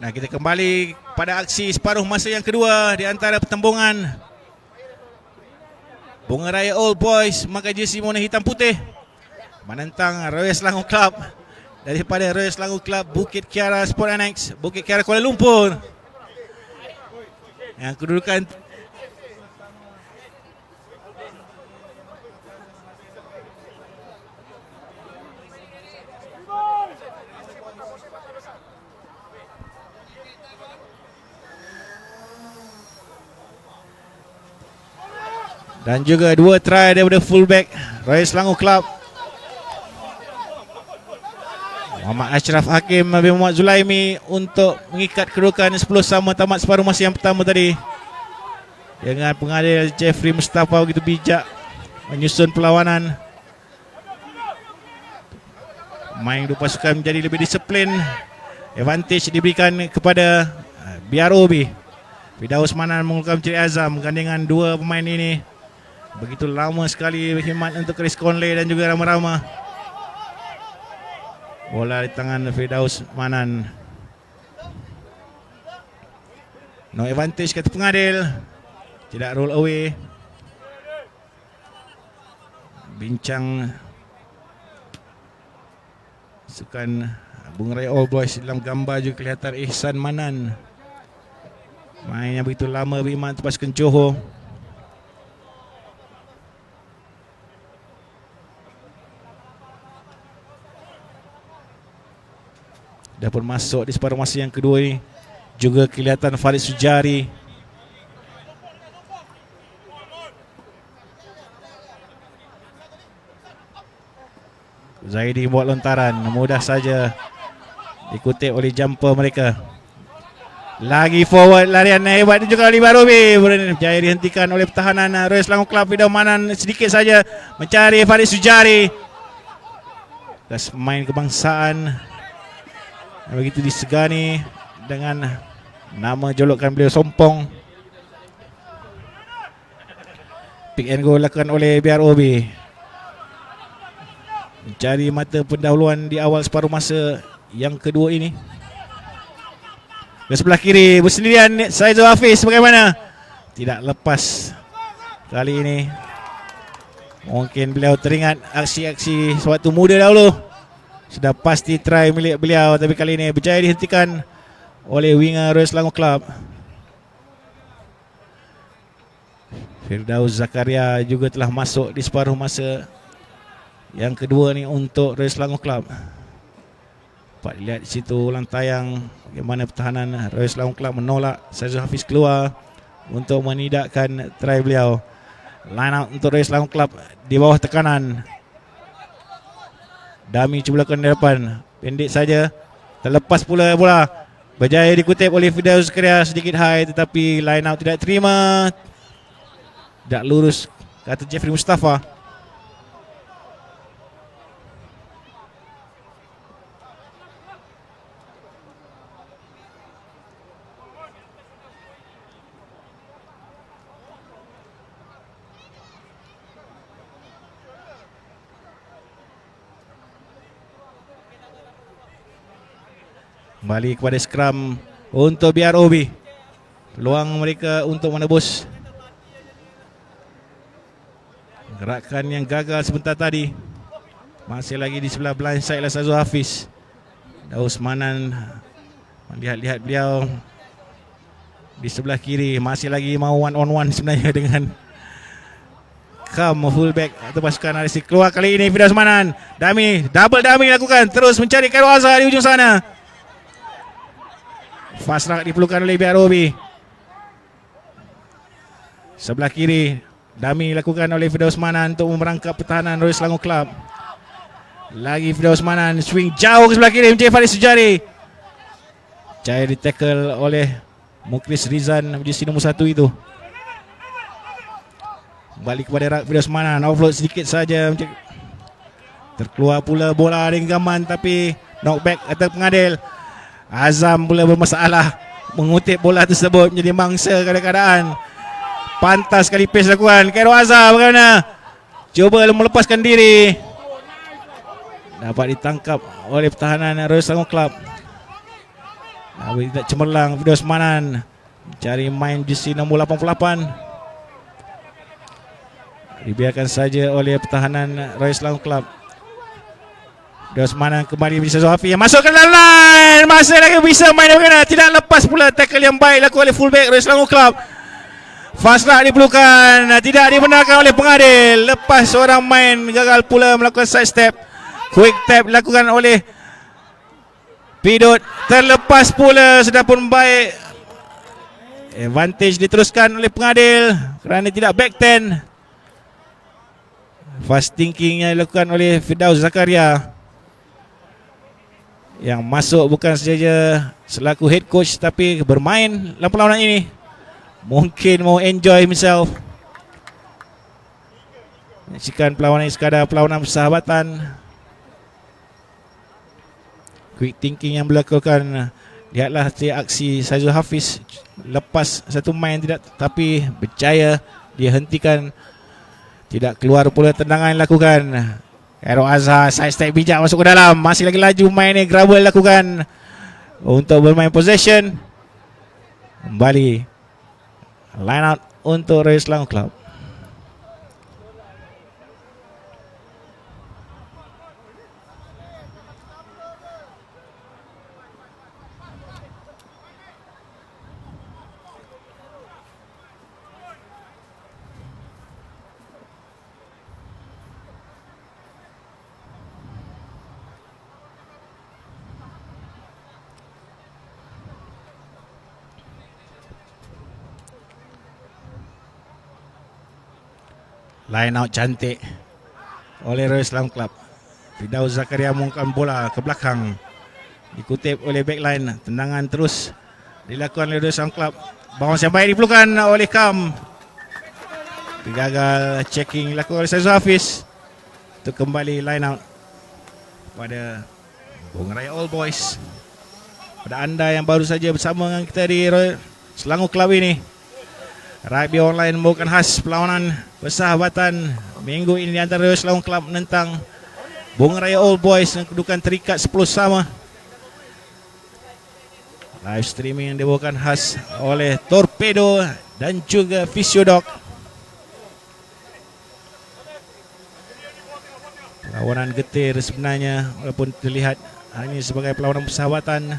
Nah, kita kembali pada aksi separuh masa yang kedua di antara pertembungan Bunga Raya Old Boys memakai jersey warna hitam putih menentang Royal Selangor Club daripada Royal Selangor Club Bukit Kiara Sport Annex, Bukit Kiara Kuala Lumpur. Yang kedudukan dan juga 2 try daripada fullback Royal Selangor Club. Muhammad Ashraf Hakim bin Muhammad Zulaimi untuk mengikat kedudukan 10 sama tamat separuh masa yang pertama tadi. Dengan pengadil Jeffrey Mustafa begitu bijak menyusun perlawanan. Main dua pasukan menjadi lebih disiplin. Advantage diberikan kepada BROB. Firdaus Manan menggunakan mencari azam. Gandingan dua pemain ini begitu lama sekali berkhidmat untuk Chris Conley dan juga Rama-Rama. Bola di tangan Firdaus Manan. No advantage kata pengadil. Tidak roll away. Bincang sukan Bunga Raya All Boys. Dalam gambar juga kelihatan Ihsan Manan. Main yang begitu lama berkhidmat untuk pasukan Johor. Dah pun masuk di separuh masa yang kedua ini. Juga kelihatan Farid Sujari. Zaidi buat lontaran. Mudah saja dikutip oleh jumper mereka. Lagi forward larian hebat juga oleh Barobi. Berjaya dihentikan oleh pertahanan Royal Selangor Club. Firdaus Manan sedikit saja mencari Farid Sujari. Das pemain kebangsaan begitu disegani dengan nama julukan beliau Sompong. Pick and go dilakukan oleh BROB. Mencari mata pendahuluan di awal separuh masa yang kedua ini. Ke sebelah kiri bersendirian Saizul Hafiz bagaimana? Tidak lepas kali ini. Mungkin beliau teringat aksi-aksi sewaktu muda dahulu. Sudah pasti try milik beliau, tapi kali ini berjaya dihentikan oleh winger Royal Selangor Club. Firdaus Zakaria juga telah masuk di separuh masa yang kedua ni untuk Royal Selangor Club. Dapat lihat di situ ulang tayang bagaimana pertahanan Royal Selangor Club menolak Saizul Hafiz keluar untuk menidakkan try beliau. Line out untuk Royal Selangor Club di bawah tekanan. Dami cuba lakukan di depan. Pendek saja. Terlepas pula bola. Berjaya dikutip oleh Firdaus Zakaria sedikit high tetapi line out tidak terima. Tak lurus kata Jeffrey Mustafa. Kembali kepada scrum untuk BROB. Peluang mereka untuk menebus gerakan yang gagal sebentar tadi. Masih lagi di sebelah blind side lah Saizul Hafiz. Daus Manan melihat-lihat beliau di sebelah kiri. Masih lagi mau one on one sebenarnya dengan fullback atau pasukan RC. Keluar kali ini Firdaus Manan. Dami, double Dami lakukan. Terus mencari Khairul Azhar di ujung sana. Fast ruck diperlukan oleh BROB. Sebelah kiri Dami lakukan oleh Firdaus Manan untuk memerangkap pertahanan Royal Selangor Club. Lagi Firdaus Manan swing jauh ke sebelah kiri mencari Farid Sujari. Jaya di tackle oleh Mukris Rizan jersey nombor 1 itu. Balik kepada Firdaus Manan, offload sedikit saja. Terkeluar pula bola dengan gaman tapi knockback atau pengadil. Azam pula bermasalah mengutip bola tersebut menjadi mangsa keadaan. Pantas sekali pace lakukan. Khairul Azhar bagaimana? Cuba melepaskan diri. Dapat ditangkap oleh pertahanan Royal Selangor Club. Tidak cemerlang Firdaus Manan cari main jersey nombor 88. Dibiarkan saja oleh pertahanan Royal Selangor Club. Firdaus Manan kembali bisa Zulhafiz yang masuk ke dalam line. Masih lagi bisa main dengan tidak lepas pula tackle yang baik lakukan oleh fullback Royal Selangor Club. Fast start diperlukan, tidak dibenarkan oleh pengadil. Lepas seorang main gagal pula melakukan side step. Quick tap dilakukan oleh Pidot, terlepas pula sudah pun baik. Advantage diteruskan oleh pengadil kerana tidak back 10. Fast thinking yang dilakukan oleh Firdaus Zakaria yang masuk bukan saja selaku head coach tapi bermain dalam perlawanan ini. Mungkin mau enjoy himself. Menyaksikan perlawanan ini sekadar perlawanan persahabatan. Quick thinking yang dilakukan. Lihatlah aksi Saizul Hafiz lepas satu main tidak, tapi berjaya dia hentikan. Tidak keluar pula tendangan yang dilakukan. Khairul Azhar side step bijak masuk ke dalam. Masih lagi laju main ni, Grabel lakukan untuk bermain possession. Kembali line out untuk Royal Selangor Club. Line out cantik oleh Royal Selangor Club. Firdaus Zakaria mengumpan bola ke belakang. Dikutip oleh backline. Tendangan terus dilakukan oleh Royal Selangor Club. Bounce yang baik diperlukan oleh Kam. Gagal checking dilakukan oleh Saizul Hafiz. Untuk kembali line out pada Bunga Raya All Boys. Pada anda yang baru saja bersama dengan kita di Royal Selangor Club ini, Rugby Online membawakan khas perlawanan persahabatan minggu ini di antara Royal Selangor Club menentang Bunga Raya All Boys yang kedudukan terikat 10 sama. Live streaming yang dibawakan khas oleh Torpedo dan juga Physiodoc. Perlawanan getir sebenarnya walaupun terlihat hanya sebagai perlawanan persahabatan,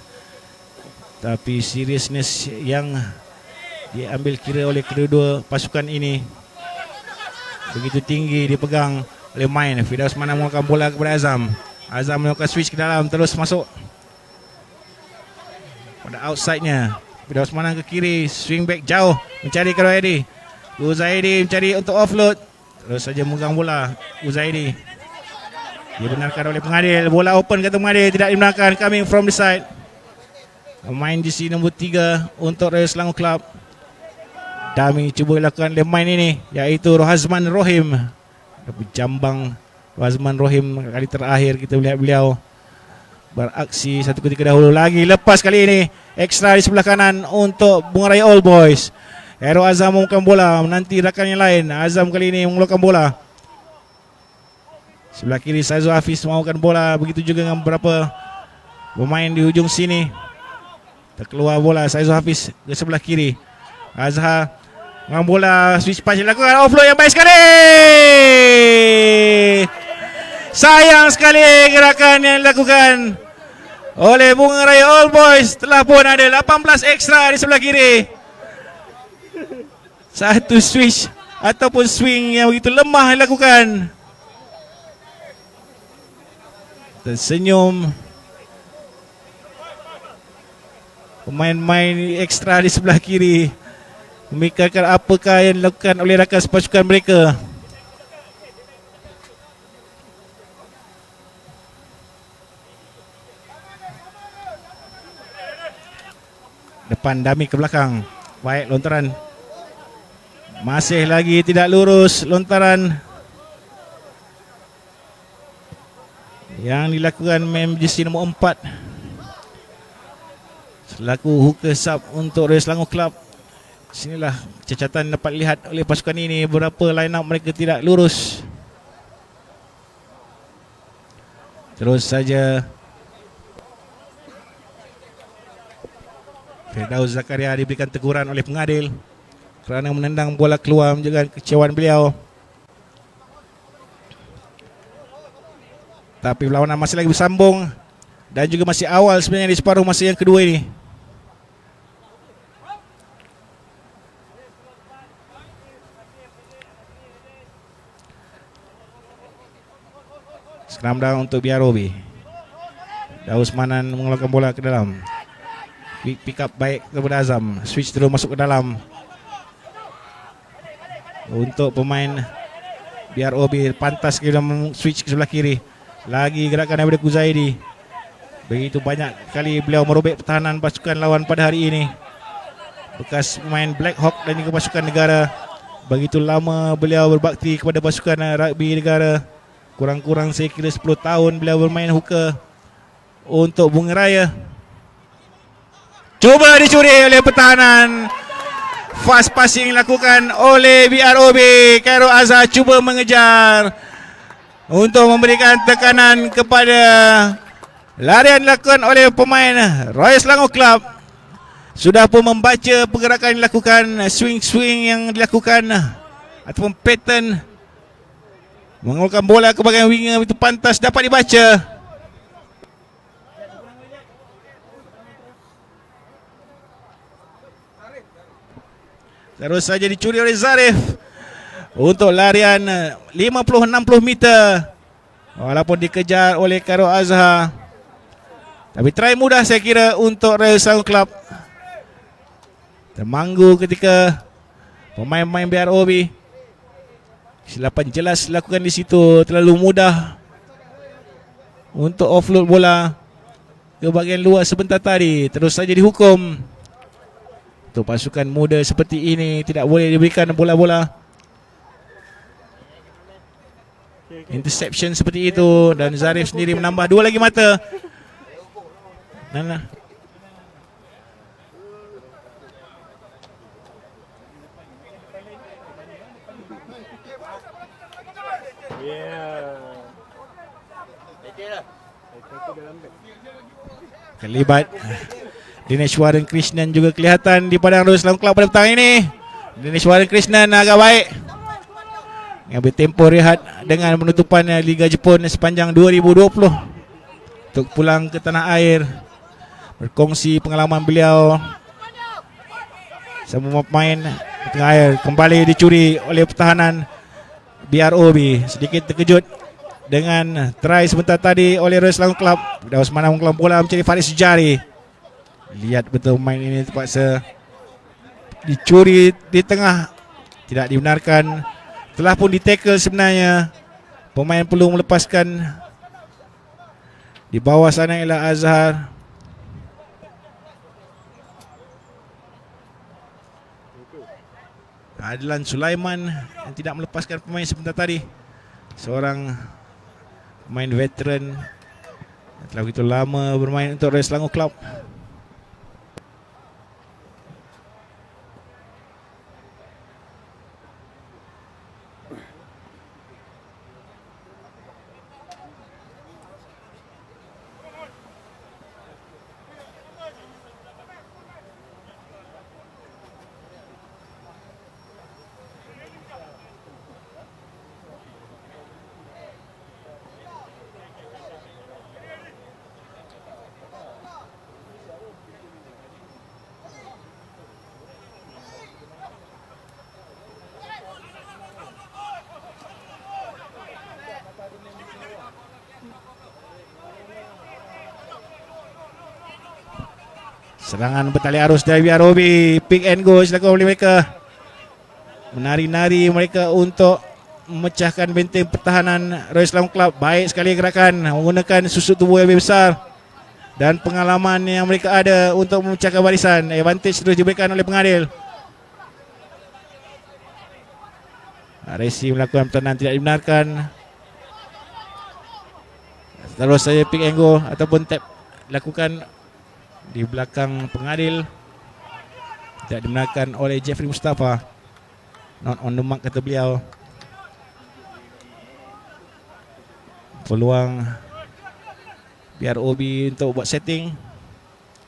tapi seriousness yang diambil kira oleh kedua-dua pasukan ini begitu tinggi dipegang oleh main. Firdaus Manan menggunakan bola kepada Azam. Azam melakukan switch ke dalam, terus masuk pada outside-nya. Firdaus Manan ke kiri, swing back jauh mencari Uzaidi. Uzaidi mencari untuk offload, terus saja memegang bola. Uzaidi dibenarkan oleh pengadil. Bola open kata pengadil, tidak dibenarkan. Coming from the side. Pemain jersey nombor 3 untuk Royal Selangor Club. Dami cuba lakukan oleh main ini, iaitu Rohazman Rohim. Tapi jambang Rohazman Rohim kali terakhir kita melihat beliau beraksi satu ketika dahulu lagi. Lepas kali ini ekstra di sebelah kanan untuk Bunga Raya All Boys. Hero Azam mengumumkan bola menanti rakan yang lain. Azam kali ini mengeluarkan bola. Sebelah kiri Saizul Hafiz mengumumkan bola. Begitu juga dengan beberapa pemain di hujung sini. Terkeluar bola Saizul Hafiz ke sebelah kiri. Azhar dengan bola, switch pass dilakukan, offload yang baik sekali. Sayang sekali gerakan yang dilakukan oleh Bunga Raya All Boys. Telah pun ada 18 ekstra di sebelah kiri. Satu switch ataupun swing yang begitu lemah dilakukan. Tersenyum pemain-pemain ekstra di sebelah kiri, memikirkan apakah yang dilakukan oleh rakan sepasukan mereka. Depan Dami ke belakang. Baik lontaran. Masih lagi tidak lurus lontaran yang dilakukan mem jersey nombor 4 selaku hooker sub untuk Royal Selangor Club. Sinilah cacatan dapat lihat oleh pasukan ini, beberapa line up mereka tidak lurus. Terus saja Firdaus Zakaria diberikan teguran oleh pengadil kerana menendang bola keluar menjaga kekecewaan beliau. Tapi perlawanan masih lagi bersambung dan juga masih awal sebenarnya di separuh masa yang kedua ini. Scrum down untuk BROB. Daus Manan mengeluarkan bola ke dalam. Pick up baik kepada Azam. Switch terus masuk ke dalam. Untuk pemain BROB pantas kita switch ke sebelah kiri. Lagi gerakan daripada Kuzaidi. Begitu banyak kali beliau merobek pertahanan pasukan lawan pada hari ini. Bekas pemain Black Hawk dan juga pasukan negara. Begitu lama beliau berbakti kepada pasukan rugby negara. Kurang-kurang saya kira 10 tahun beliau bermain hooker untuk Bunga Raya. Cuba dicuri oleh pertahanan. Fast passing dilakukan oleh BROB. Khairul Azhar cuba mengejar untuk memberikan tekanan kepada larian dilakukan oleh pemain Royal Selangor Club. Sudah pun membaca pergerakan yang dilakukan, swing-swing yang dilakukan ataupun pattern mengeluarkan bola ke bahagian winger itu pantas dapat dibaca. Terus saja dicuri oleh Zarif untuk larian 50-60 meter. Walaupun dikejar oleh Khairul Azhar. Tapi try mudah saya kira untuk Royal Selangor Club. Termanggu ketika pemain-pemain BROB. Kesilapan jelas dilakukan di situ. Terlalu mudah untuk offload bola ke bahagian luar sebentar tadi. Terus saja dihukum. Untuk pasukan muda seperti ini tidak boleh diberikan bola-bola interception seperti itu. Dan Zarif sendiri menambah 2 lagi mata. Nana. Kelibat Dineshwaran Krishnan juga kelihatan di padang Royal Selangor Club pada petang ini. Dineshwaran Krishnan agak baik mengambil tempoh rehat dengan penutupan Liga Jepun sepanjang 2020 untuk pulang ke tanah air, berkongsi pengalaman beliau. Semua pemain di tengah air kembali dicuri oleh pertahanan BROB. Sedikit terkejut dengan try sebentar tadi oleh Royal Selangor Club. Daus Mana mengeluarkan bola mencari Farid Sujari. Lihat betul pemain ini terpaksa dicuri di tengah. Tidak dibenarkan. Telah pun di-tackle sebenarnya. Pemain perlu melepaskan. Di bawah sana ialah Azhar. Adlan Sulaiman yang tidak melepaskan pemain sebentar tadi. Seorang pemain veteran yang telah begitu lama bermain untuk Royal Selangor Club. Serangan bertali arus dari BROB. Pick and go dilakukan oleh mereka. Menari-nari mereka untuk memecahkan benteng pertahanan Royal Selangor Club. Baik sekali gerakan menggunakan susut tubuh yang lebih besar dan pengalaman yang mereka ada untuk memecahkan barisan. Advantage terus diberikan oleh pengadil. Resi melakukan pertahanan tidak dibenarkan. Terus saja pick and go ataupun tap dilakukan di belakang pengadil. Tidak dibenarkan oleh Jeffrey Mustafa. Not on the mark kata beliau. Peluang BROB untuk buat setting.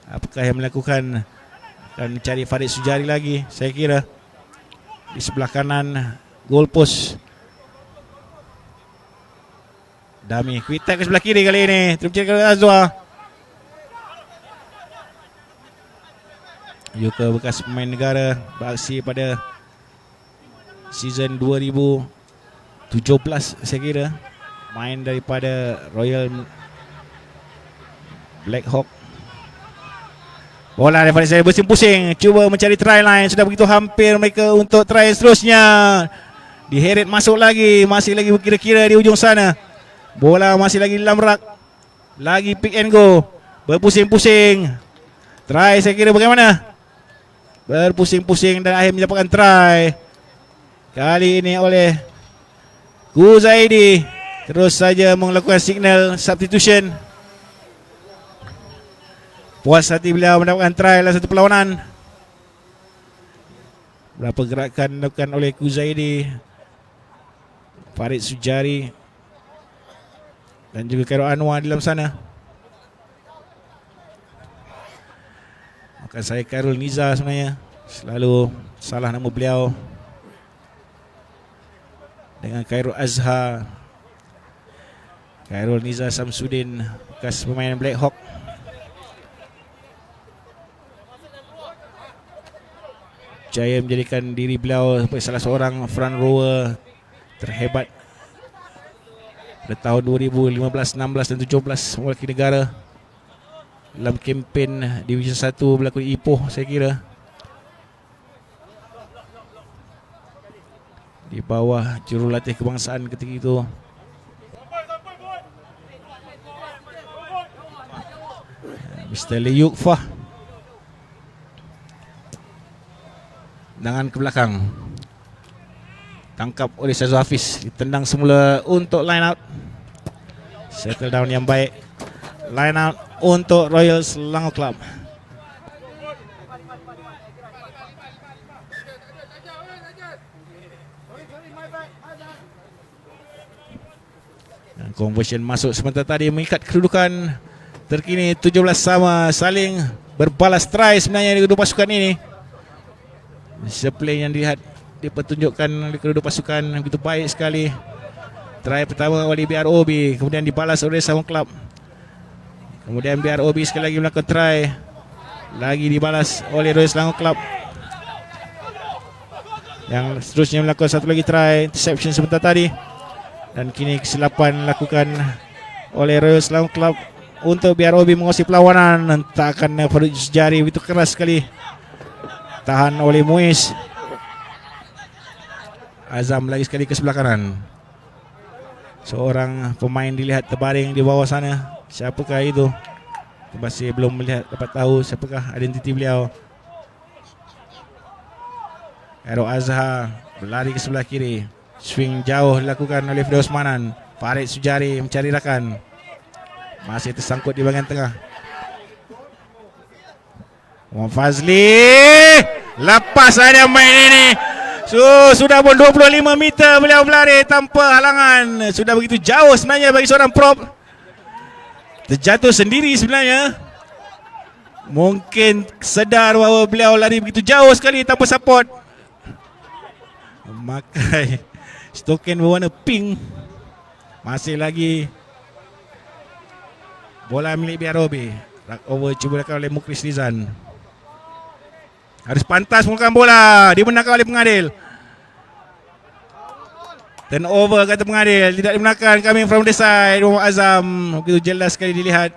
Apakah yang melakukan dan mencari Farid Sujari lagi. Saya kira di sebelah kanan goal post. Dami quick tag ke sebelah kiri kali ini. Terpecah ke Azwa. Yuka bekas pemain negara beraksi pada season 2017 saya kira. Main daripada Royal Black Hawk. Bola daripada saya berpusing-pusing. Cuba mencari try line. Sudah begitu hampir mereka untuk try seterusnya. Diheret masuk lagi. Masih lagi kira-kira di ujung sana. Bola masih lagi dalam rak. Lagi pick and go. Berpusing-pusing. Try saya kira bagaimana? Berpusing-pusing dan akhirnya mendapatkan try. Kali ini oleh Kuzaidi. Terus saja melakukan signal substitution. Puas hati beliau mendapatkan try dalam satu perlawanan. Berapa gerakan dilakukan oleh Kuzaidi, Farid Sujari dan juga Khairul Anwar di dalam sana. Bukan saya Khairul Niza sebenarnya. Selalu salah nama beliau. Dengan Khairul Azhar. Khairul Niza Samsudin, bekas pemain Black Hawk. Jaya menjadikan diri beliau sebagai salah seorang front rower terhebat pada tahun 2015, 16 dan 17 mewakili negara dalam kempen Division 1 berlaku di Ipoh saya kira. Di bawah jurulatih kebangsaan ketika itu. Mr. Lee Yuk Fah. Tangan ke belakang. Tangkap oleh Syazul Hafiz. Ditendang semula untuk line out. Settle down yang baik. Line out untuk Royal Selangor Club. Dan conversion masuk sebentar tadi mengikat kedudukan terkini 17 sama. Saling berbalas try sebenarnya di kedua pasukan ini. Disiplin yang dilihat dipertunjukkan oleh kedua pasukan begitu baik sekali. Try pertama oleh BROB, kemudian dibalas oleh Selangor Club. Kemudian BROB sekali lagi melakukan try, lagi dibalas oleh Royal Selangor Club. Yang seterusnya melakukan satu lagi try, interception sebentar tadi. Dan kini kesilapan dilakukan oleh Royal Selangor Club untuk BROB menguasai perlawanan. Takkan Farid Sujari begitu keras sekali. Tahan oleh Muiz. Azam lagi sekali ke sebelah kanan. Seorang pemain dilihat terbaring di bawah sana. Siapakah itu? Masih belum melihat, dapat tahu siapakah identiti beliau. Khairul Azhar berlari ke sebelah kiri. Swing jauh dilakukan oleh Firdaus Manan. Farid Sujari mencari rakan. Masih tersangkut di bahagian tengah. Muhammad Fazli. Lepas saja main ini. Sudah pun 25 meter beliau berlari tanpa halangan. Sudah begitu jauh sebenarnya bagi seorang prop. Terjatuh sendiri sebenarnya. Mungkin sedar bahawa beliau lari begitu jauh sekali tanpa support. Memakai stokin berwarna pink. Masih lagi bola milik BROB. Ruck over cuba dilakukan oleh Mukris Rizan. Harus pantas menggunakan bola. Dibenarkan oleh pengadil. Turnover kata pengadil. Tidak dibenarkan. Coming from the side. Muhammad Azam. Begitu jelas sekali dilihat.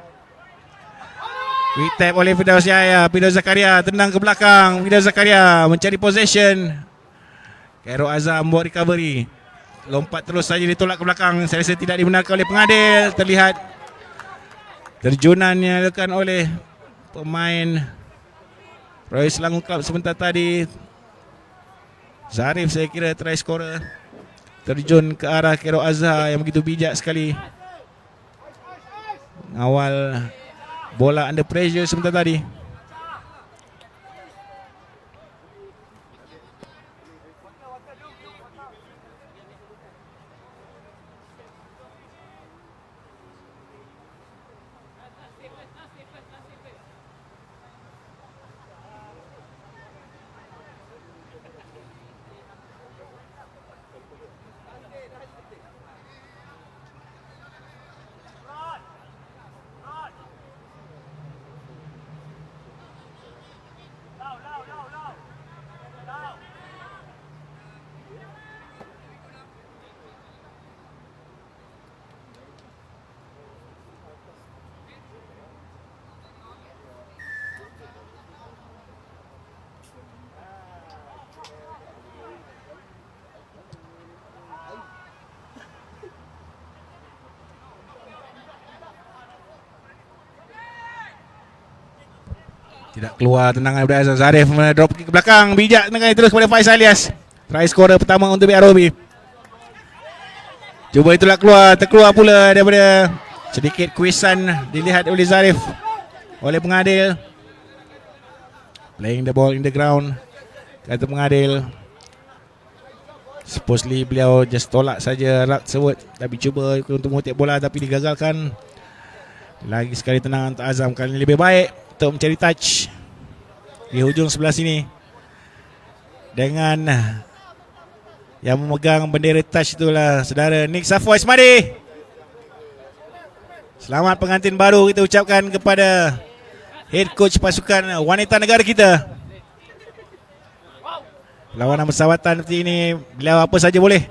Quick tap oleh Firdaus Yahya. Firdaus Zakaria tendang ke belakang. Firdaus Zakaria mencari possession. Khairul Azam buat recovery. Lompat terus saja ditolak ke belakang. Saya rasa tidak dibenarkan oleh pengadil. Terlihat terjunan yang dilakukan oleh pemain Royal Selangor Club sebentar tadi. Zarif saya kira try scorer. Terjun ke arah Khairul Azhar yang begitu bijak sekali. Awal bola under pressure sebentar tadi. Tidak keluar tendangan daripada Azam. Zarif drop kick ke belakang. Bijak tendangan terus kepada Faiz Alias. Try scorer pertama untuk BROB. Cuba itulah keluar. Terkeluar pula daripada sedikit kuisan dilihat oleh Zarif. Oleh pengadil. Playing the ball in the ground. Kata pengadil. Supposedly beliau just tolak saja rak tersebut. Tapi cuba untuk mengutip bola tapi digagalkan. Lagi sekali tendangan untuk Azam. Kali ini lebih baik untuk mencari touch di hujung sebelah sini. Dengan yang memegang bendera touch itulah saudara Nick Safwa Ismadi. Selamat pengantin baru kita ucapkan kepada head coach pasukan wanita negara kita. Lawanan persahabatan seperti ini, beliau apa saja boleh.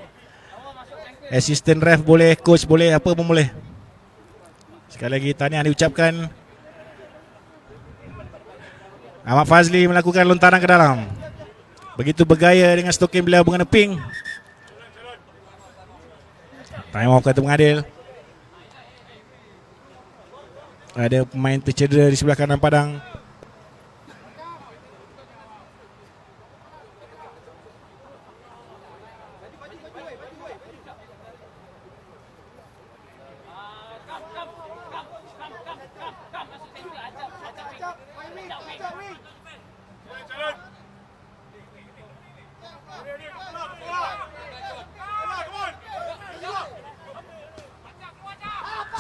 Assistant ref boleh, coach boleh, apa pun boleh. Sekali lagi tahniah diucapkan. Ahmad Fazli melakukan lontaran ke dalam. Begitu bergaya dengan stokin beliau berwarna pink. Time off kata pengadil. Ada pemain tercedera di sebelah kanan padang.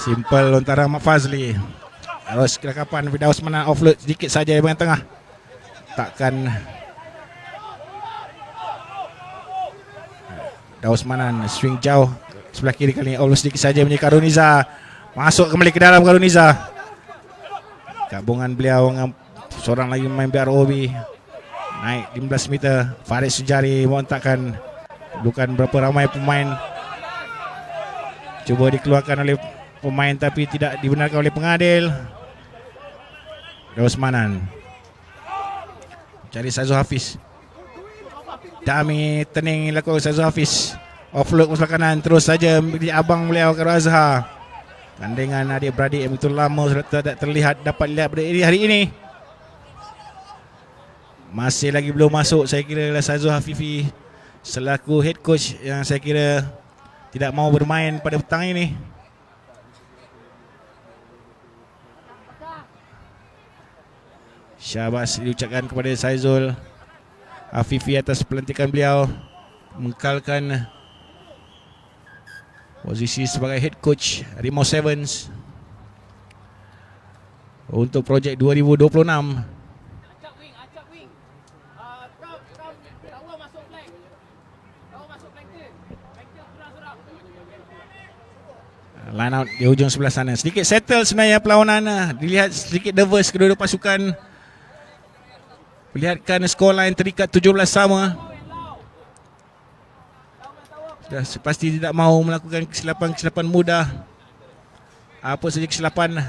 Simple lontaran Ahmad Fazli. Terus kelakapan Firdaus Manan offload sedikit saja di bahagian tengah. Takkan Firdaus Manan swing jauh sebelah kiri kali ini. Offload sedikit saja menjadi Karuniza. Masuk kembali ke dalam Karuniza. Gabungan beliau dengan seorang lagi pemain BROB. Naik 15 meter. Farid Sujari mengontakkan. Bukan berapa ramai pemain. Cuba dikeluarkan oleh pemain tapi tidak dibenarkan oleh pengadil. Rosmanan cari Sazul Hafiz. Dami tening lakukan Sazul Hafiz. Offload ke sebelah kanan. Terus saja abang beliau Khairul Azhar. Tandingan adik-beradik yang begitu lama sudah tidak terlihat, dapat lihat pada hari ini. Masih lagi belum masuk saya kira Sazul Hafifi selaku head coach yang saya kira tidak mau bermain pada petang ini. Syabas diucapkan kepada Saizul Afifi atas pelantikan beliau mengekalkan posisi sebagai head coach Rimau Sevens untuk projek 2026. Line out di hujung sebelah sana. Sedikit settle sebenarnya perlawanan. Dilihat sedikit nervous kedua-dua pasukan. Perlihatkan skor line terikat 17 sama. Sudah pasti tidak mahu melakukan kesilapan-kesilapan mudah. Apa saja kesilapan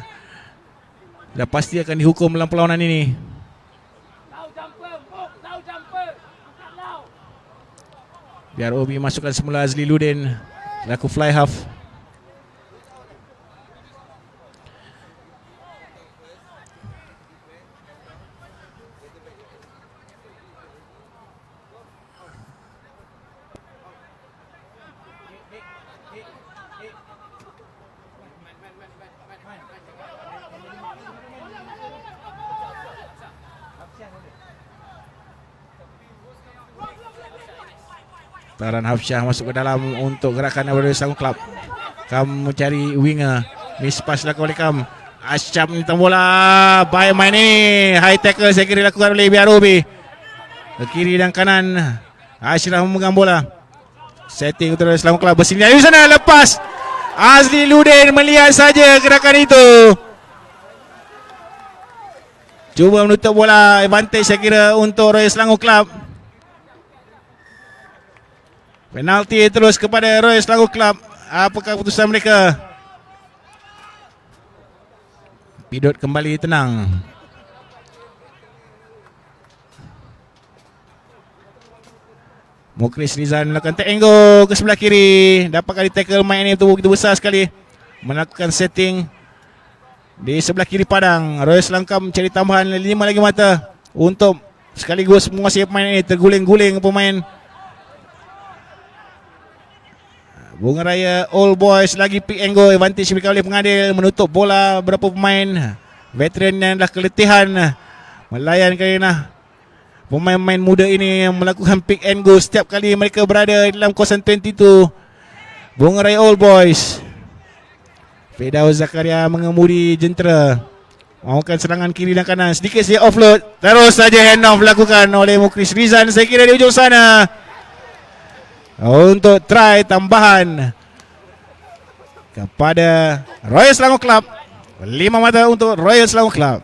sudah pasti akan dihukum dalam perlawanan ini. Biar Obi masukkan semula Azli Ludin selaku fly half. Taran Hafsyah masuk ke dalam untuk gerakan daripada Selangor Club. Kamu mencari winger. Miss pass dilakukan oleh Kam. Asyam tentang bola. Baik main ini. High tackle saya kira dilakukan oleh BROB. Ke kiri dan kanan. Ashraf memegang bola. Setting untuk Selangor Club. Bersinggah di sana. Lepas. Azli Ludin melihat saja gerakan itu. Cuba menutup bola. Advantage saya kira untuk Royal Selangor Club. Penalti terus kepada Royal Selangor Club. Apakah keputusan mereka? Pidot kembali tenang. Mukris Rizal melakukan tango ke sebelah kiri. Dapat kali tackle main ini begitu besar sekali. Melakukan setting. Di sebelah kiri padang, Royal Selangor mencari tambahan 5 lagi mata untuk sekaligus menguasai pemain ini. Terguling-guling pemain Bunga Raya All Boys lagi pick and go. Advantage diberikan oleh pengadil. Menutup bola berapa pemain veteran yang dah keletihan melayan kerana pemain-pemain muda ini yang melakukan pick and go setiap kali mereka berada dalam kawasan 22. Bunga Raya All Boys. Firdaus Zakaria mengemudi jentera, mahukan serangan kiri dan kanan. Sedikit saja offload, terus saja hand off dilakukan oleh Mukris Rizan. Saya kira di ujung sana untuk try tambahan kepada Royal Selangor Club. 5 mata untuk Royal Selangor Club.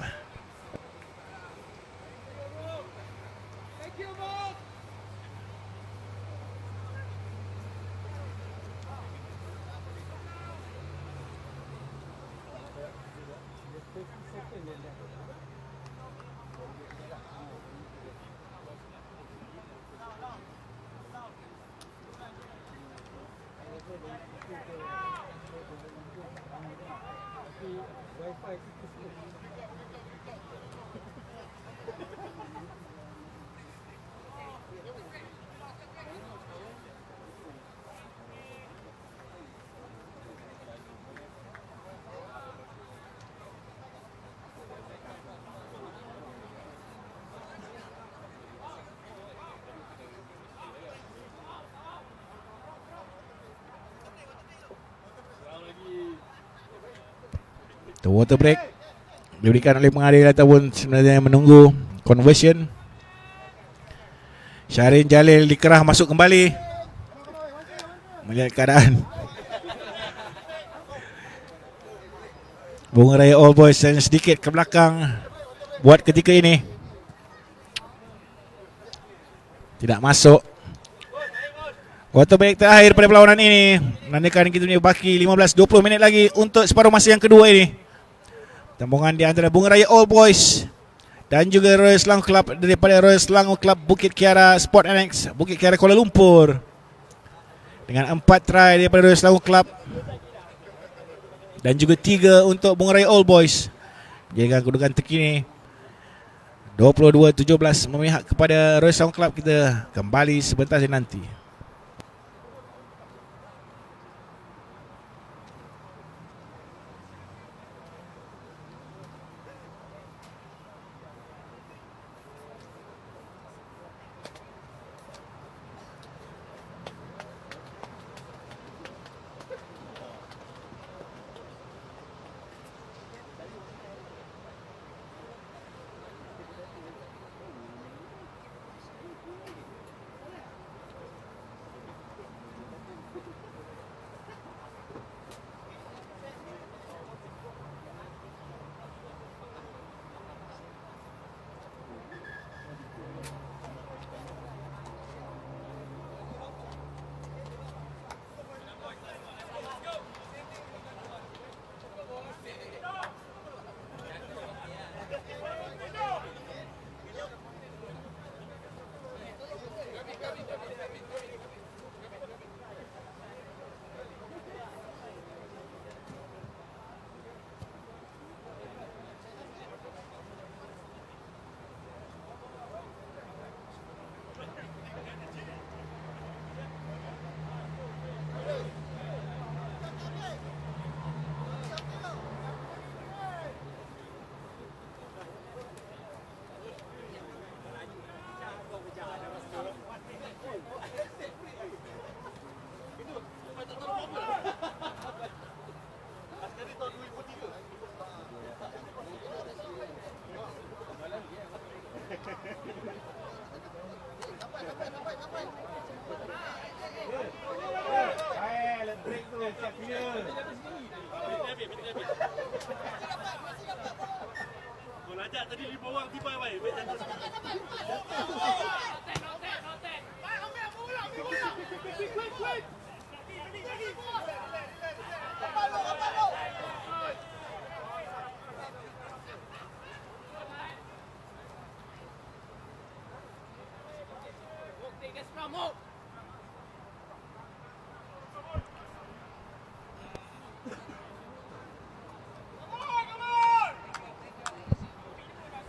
The water break diberikan oleh pengadil ataupun sebenarnya menunggu conversion. Syahrin Jalil dikerah masuk kembali melihat keadaan. Bunga Raya All Boys yang sedikit ke belakang buat ketika ini. Tidak masuk. Water break terakhir pada perlawanan ini menandakan kita punya baki 15-20 minit lagi untuk separuh masa yang kedua ini. Tambungan di antara Bunga Raya All Boys dan juga Royal Selangor Club daripada Royal Selangor Club Bukit Kiara Sport Annex Bukit Kiara Kuala Lumpur, dengan 4 try daripada Royal Selangor Club dan juga 3 untuk Bunga Raya All Boys. Jaga kedudukan terkini 22-17 memihak kepada Royal Selangor Club. Kita kembali sebentar saja nanti.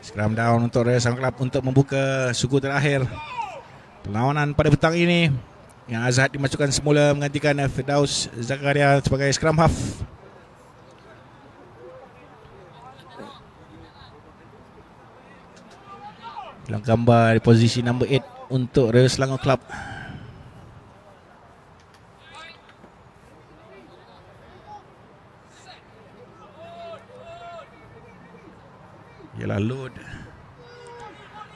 Scrum down untuk Royal Selangor Club untuk membuka suku terakhir perlawanan pada petang ini, yang Azhad dimasukkan semula menggantikan Firdaus Zakaria sebagai scrum half. Dalam gambar di posisi number 8 untuk Royal Selangor Club. Ialah Lod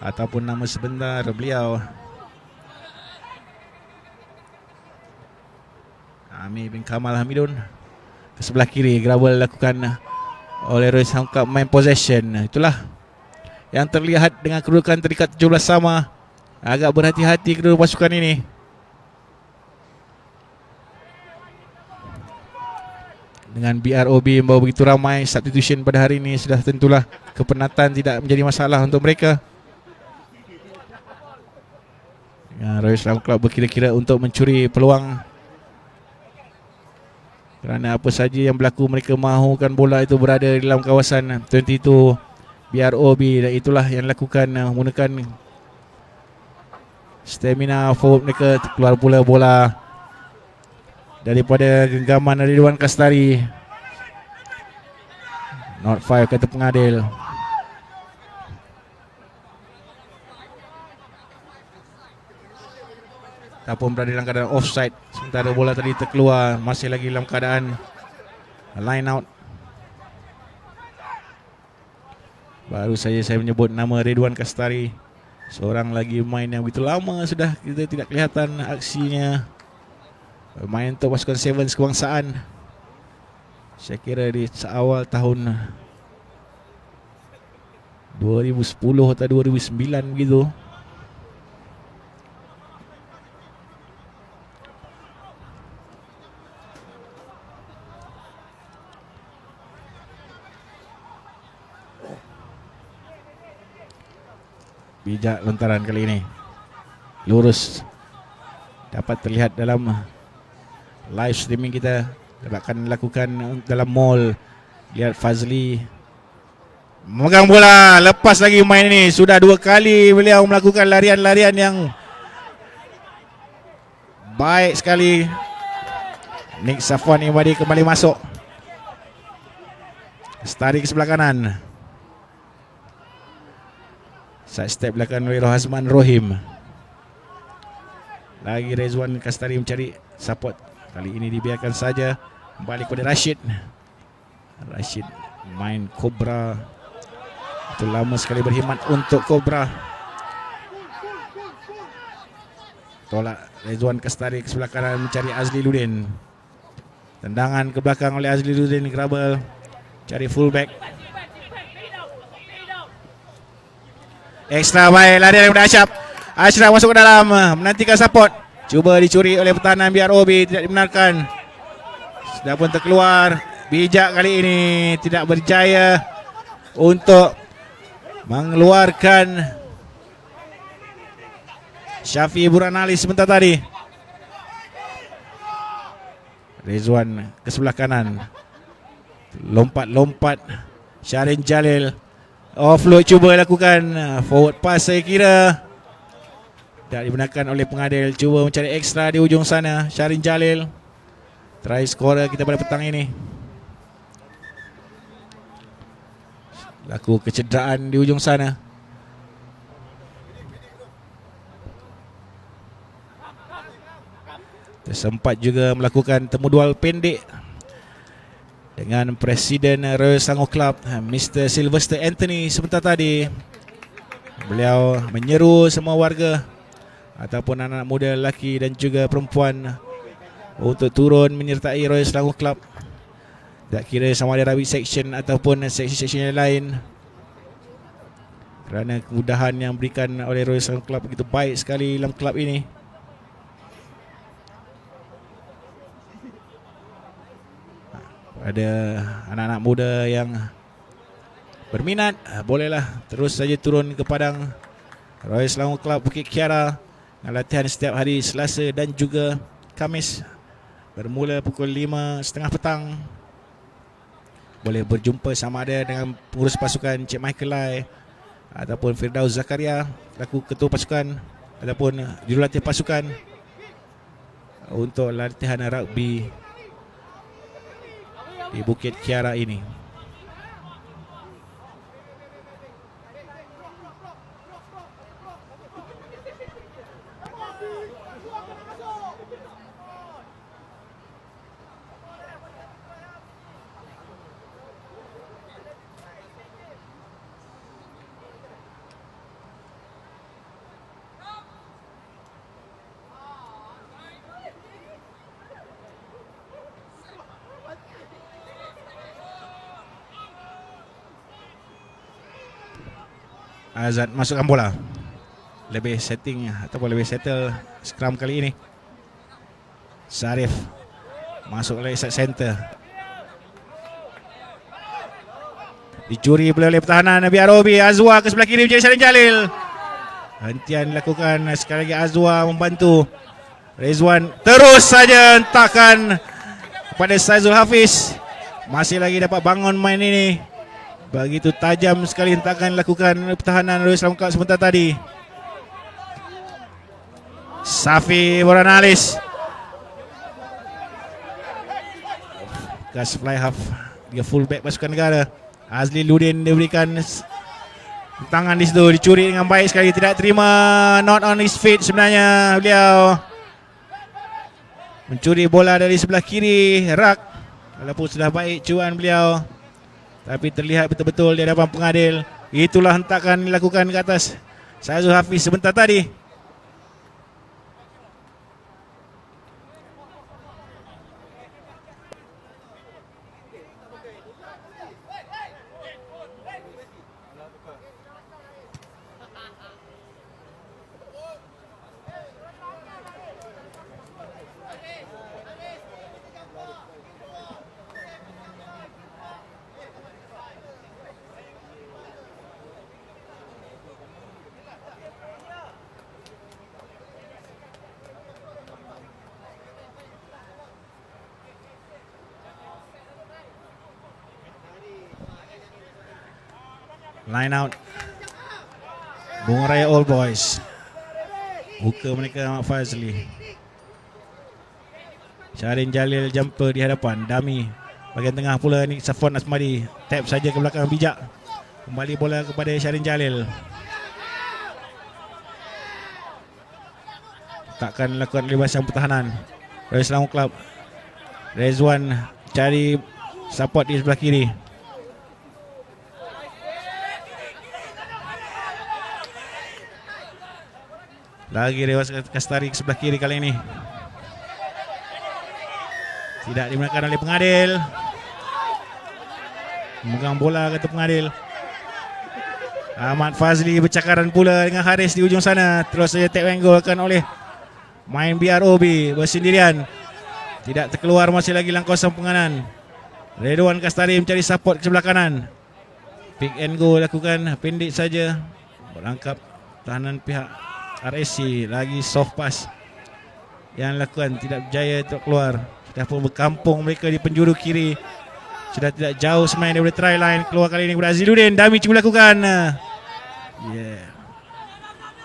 ataupun nama sebenar beliau Amir bin Kamal Hamidun. Ke sebelah kiri Grabel lakukan oleh Royal Selangor Club main possession. Itulah yang terlihat dengan kedudukan terikat 17 sama. Agak berhati-hati kedua pasukan ini. Dengan BROB membawa begitu ramai substitution pada hari ini, sudah tentulah kepenatan tidak menjadi masalah untuk mereka. Royal Selangor Club berkira-kira untuk mencuri peluang, kerana apa saja yang berlaku, mereka mahukan bola itu berada di dalam kawasan 22 BROB, dan itulah yang dilakukan menggunakan stamina forward mereka. Keluar pula bola daripada genggaman Ridwan Kastari. Not 5 kata pengadil. Ataupun berada dalam keadaan offside, sementara bola tadi terkeluar, masih lagi dalam keadaan line out. Baru saja saya menyebut nama Ridwan Kastari, seorang lagi main yang begitu lama sudah kita tidak kelihatan aksinya. Main untuk pasukan Sevens kebangsaan, saya kira di awal tahun 2010 atau 2009 begitu. Bijak lontaran kali ini, lurus, dapat terlihat dalam live streaming kita. Akan dilakukan dalam mall. Lihat Fazli memegang bola, lepas lagi main ini. Sudah 2 kali beliau melakukan larian-larian yang baik sekali. Nick Safwan Ibadi kembali masuk, tarik ke sebelah kanan. Side step belakang oleh Rohazman Rohim. Lagi Rezwan Kastari mencari support. Kali ini dibiarkan saja. Balik kepada Rashid. Rashid main Cobra. Itu lama sekali berkhidmat untuk Cobra. Tolak Rezwan Kastari ke sebelah kanan mencari Azli Ludin. Tendangan ke belakang oleh Azli Ludin. Grabel cari fullback. Ekstra baik lari daripada Ashraf. Ashraf masuk ke dalam menantikan support. Cuba dicuri oleh pertahanan BROB, tidak dibenarkan. Sudah pun terkeluar. Bijak kali ini tidak berjaya untuk mengeluarkan Syafi Buranali sebentar tadi. Rizwan ke sebelah kanan. Lompat-lompat Syarin Jalil. Offload cuba lakukan. Forward pass saya kira tidak dibenarkan oleh pengadil. Cuba mencari ekstra di ujung sana. Syarin Jalil, try scorer kita pada petang ini. Laku kecederaan di ujung sana. Tersempat juga melakukan temu dual pendek dengan Presiden Royal Selangor Club, Mr. Sylvester Anthony sebentar tadi. Beliau menyeru semua warga ataupun anak muda lelaki dan juga perempuan untuk turun menyertai Royal Selangor Club. Tak kira sama ada Rabbit Section ataupun section-section yang lain, kerana kemudahan yang diberikan oleh Royal Selangor Club begitu baik sekali dalam klub ini. Ada anak-anak muda yang berminat, bolehlah terus saja turun ke padang Royal Selangor Club Bukit Kiara. Latihan setiap hari Selasa dan juga Khamis, bermula pukul 5:30 petang. Boleh berjumpa sama ada dengan pengurus pasukan Cik Michael Lai ataupun Firdaus Zakaria selaku ketua pasukan ataupun jurulatih pasukan untuk latihan rugby di Bukit Kiara ini. Azad masukkan bola. Lebih setting ataupun lebih settle scrum kali ini. Sarif masuk oleh side center. Dicuri oleh pertahanan BROB. Azwa ke sebelah kiri menjadi Syarif Jalil. Hentian dilakukan sekali lagi. Azwa membantu Rizwan. Terus saja hentakkan kepada Saizul Hafiz. Masih lagi dapat bangun main ini. Begitu tajam sekali hentakan dilakukan pertahanan Royal Selangor Club sebentar tadi. Safi Boranalis. Gas fly half. Dia full back pasukan negara. Azli Ludin diberikan tangan di situ. Dicuri dengan baik sekali. Tidak terima. Not on his feet sebenarnya beliau. Mencuri bola dari sebelah kiri rak. Walaupun sudah baik cuan beliau, tapi terlihat betul-betul di hadapan pengadil. Itulah hentakan dilakukan ke atas Saizul Hafiz sebentar tadi. Line out Bunga Raya All Boys. Buka mereka Ahmad Fazli. Syarin Jalil jumper di hadapan. Dami bahagian tengah pula ni Safwan Asmadi. Tap saja ke belakang bijak. Kembali bola kepada Syarin Jalil. Takkan lakukan lebasan pertahanan Royal Selangor Club. Rezwan cari support di sebelah kiri. Lagi Rewas Kastari ke sebelah kiri kali ini. Tidak dimenangkan oleh pengadil. Memegang bola kata pengadil. Ahmad Fazli bercakaran pula dengan Haris di ujung sana. Terus saja tap and goal akan oleh main BROB bersendirian. Tidak terkeluar, masih lagi dalam kawasan penganan. Redwan Kastari mencari support ke sebelah kanan. Pick and go lakukan pendek saja. Berangkap tahanan pihak RSC. Lagi soft pass yang lakukan tidak berjaya untuk keluar. Sudah pun berkampung mereka di penjuru kiri. Sudah tidak jauh semain daripada try line. Keluar kali ini kepada Aziluddin. Dami cuba lakukan.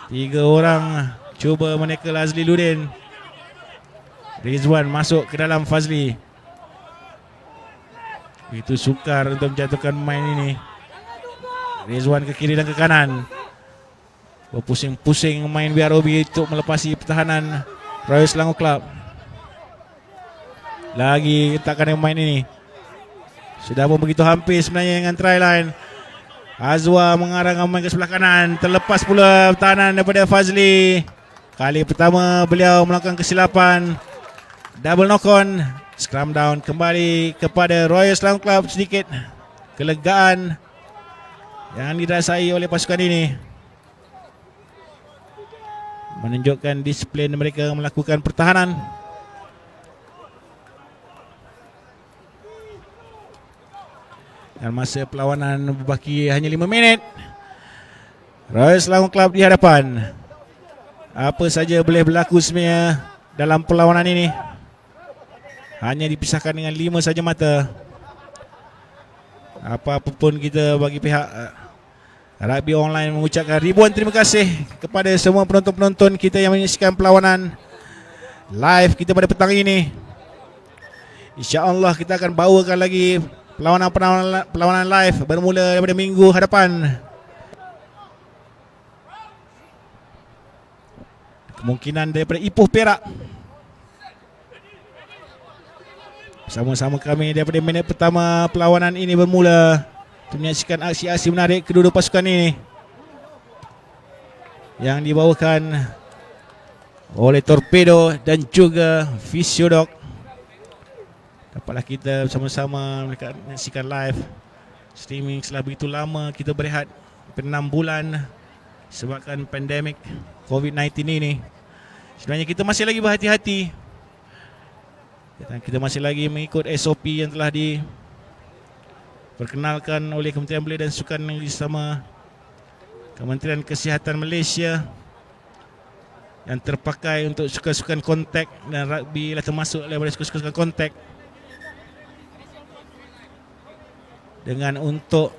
Tiga orang cuba menekel Aziluddin. Rizwan masuk ke dalam Fazli. Itu sukar untuk menjatuhkan main ini. Rizwan ke kiri dan ke kanan. Berpusing-pusing main BROB untuk melepasi pertahanan Royal Selangor Club. Lagi takkan yang main ini. Sudah pun begitu hampir sebenarnya dengan try line. Azwa mengarahkan main ke sebelah kanan. Terlepas pula pertahanan daripada Fazli. Kali pertama beliau melakukan kesilapan. Double knock on. Scrum down kembali kepada Royal Selangor Club. Sedikit kelegaan yang dirasai oleh pasukan ini. Menunjukkan disiplin mereka melakukan pertahanan. Dan masa perlawanan berbaki hanya 5 minit. Royal Selangor Club di hadapan. Apa saja boleh berlaku sebenarnya dalam perlawanan ini. Hanya dipisahkan dengan 5 saja mata. Apa-apa pun kita bagi pihak Rugby Online mengucapkan ribuan terima kasih kepada semua penonton-penonton kita yang menyaksikan perlawanan live kita pada petang ini. InsyaAllah kita akan bawakan lagi perlawanan live bermula daripada minggu hadapan. Kemungkinan daripada Ipoh Perak. Sama-sama kami daripada minit pertama perlawanan ini bermula untuk menyaksikan aksi-aksi menarik kedua-dua pasukan ini yang dibawakan oleh Torpedo dan juga Visiodog. Dapatlah kita bersama-sama menyaksikan live streaming setelah begitu lama kita berehat hampir 6 bulan sebabkan pandemik COVID-19 ini. Sebenarnya kita masih lagi berhati-hati. Kita masih lagi mengikut SOP yang telah diperkenalkan oleh Kementerian Belia dan Sukan bersama Kementerian Kesihatan Malaysia yang terpakai untuk sukan-sukan kontak, dan rugby lah termasuk daripada sukan-sukan kontak, dengan untuk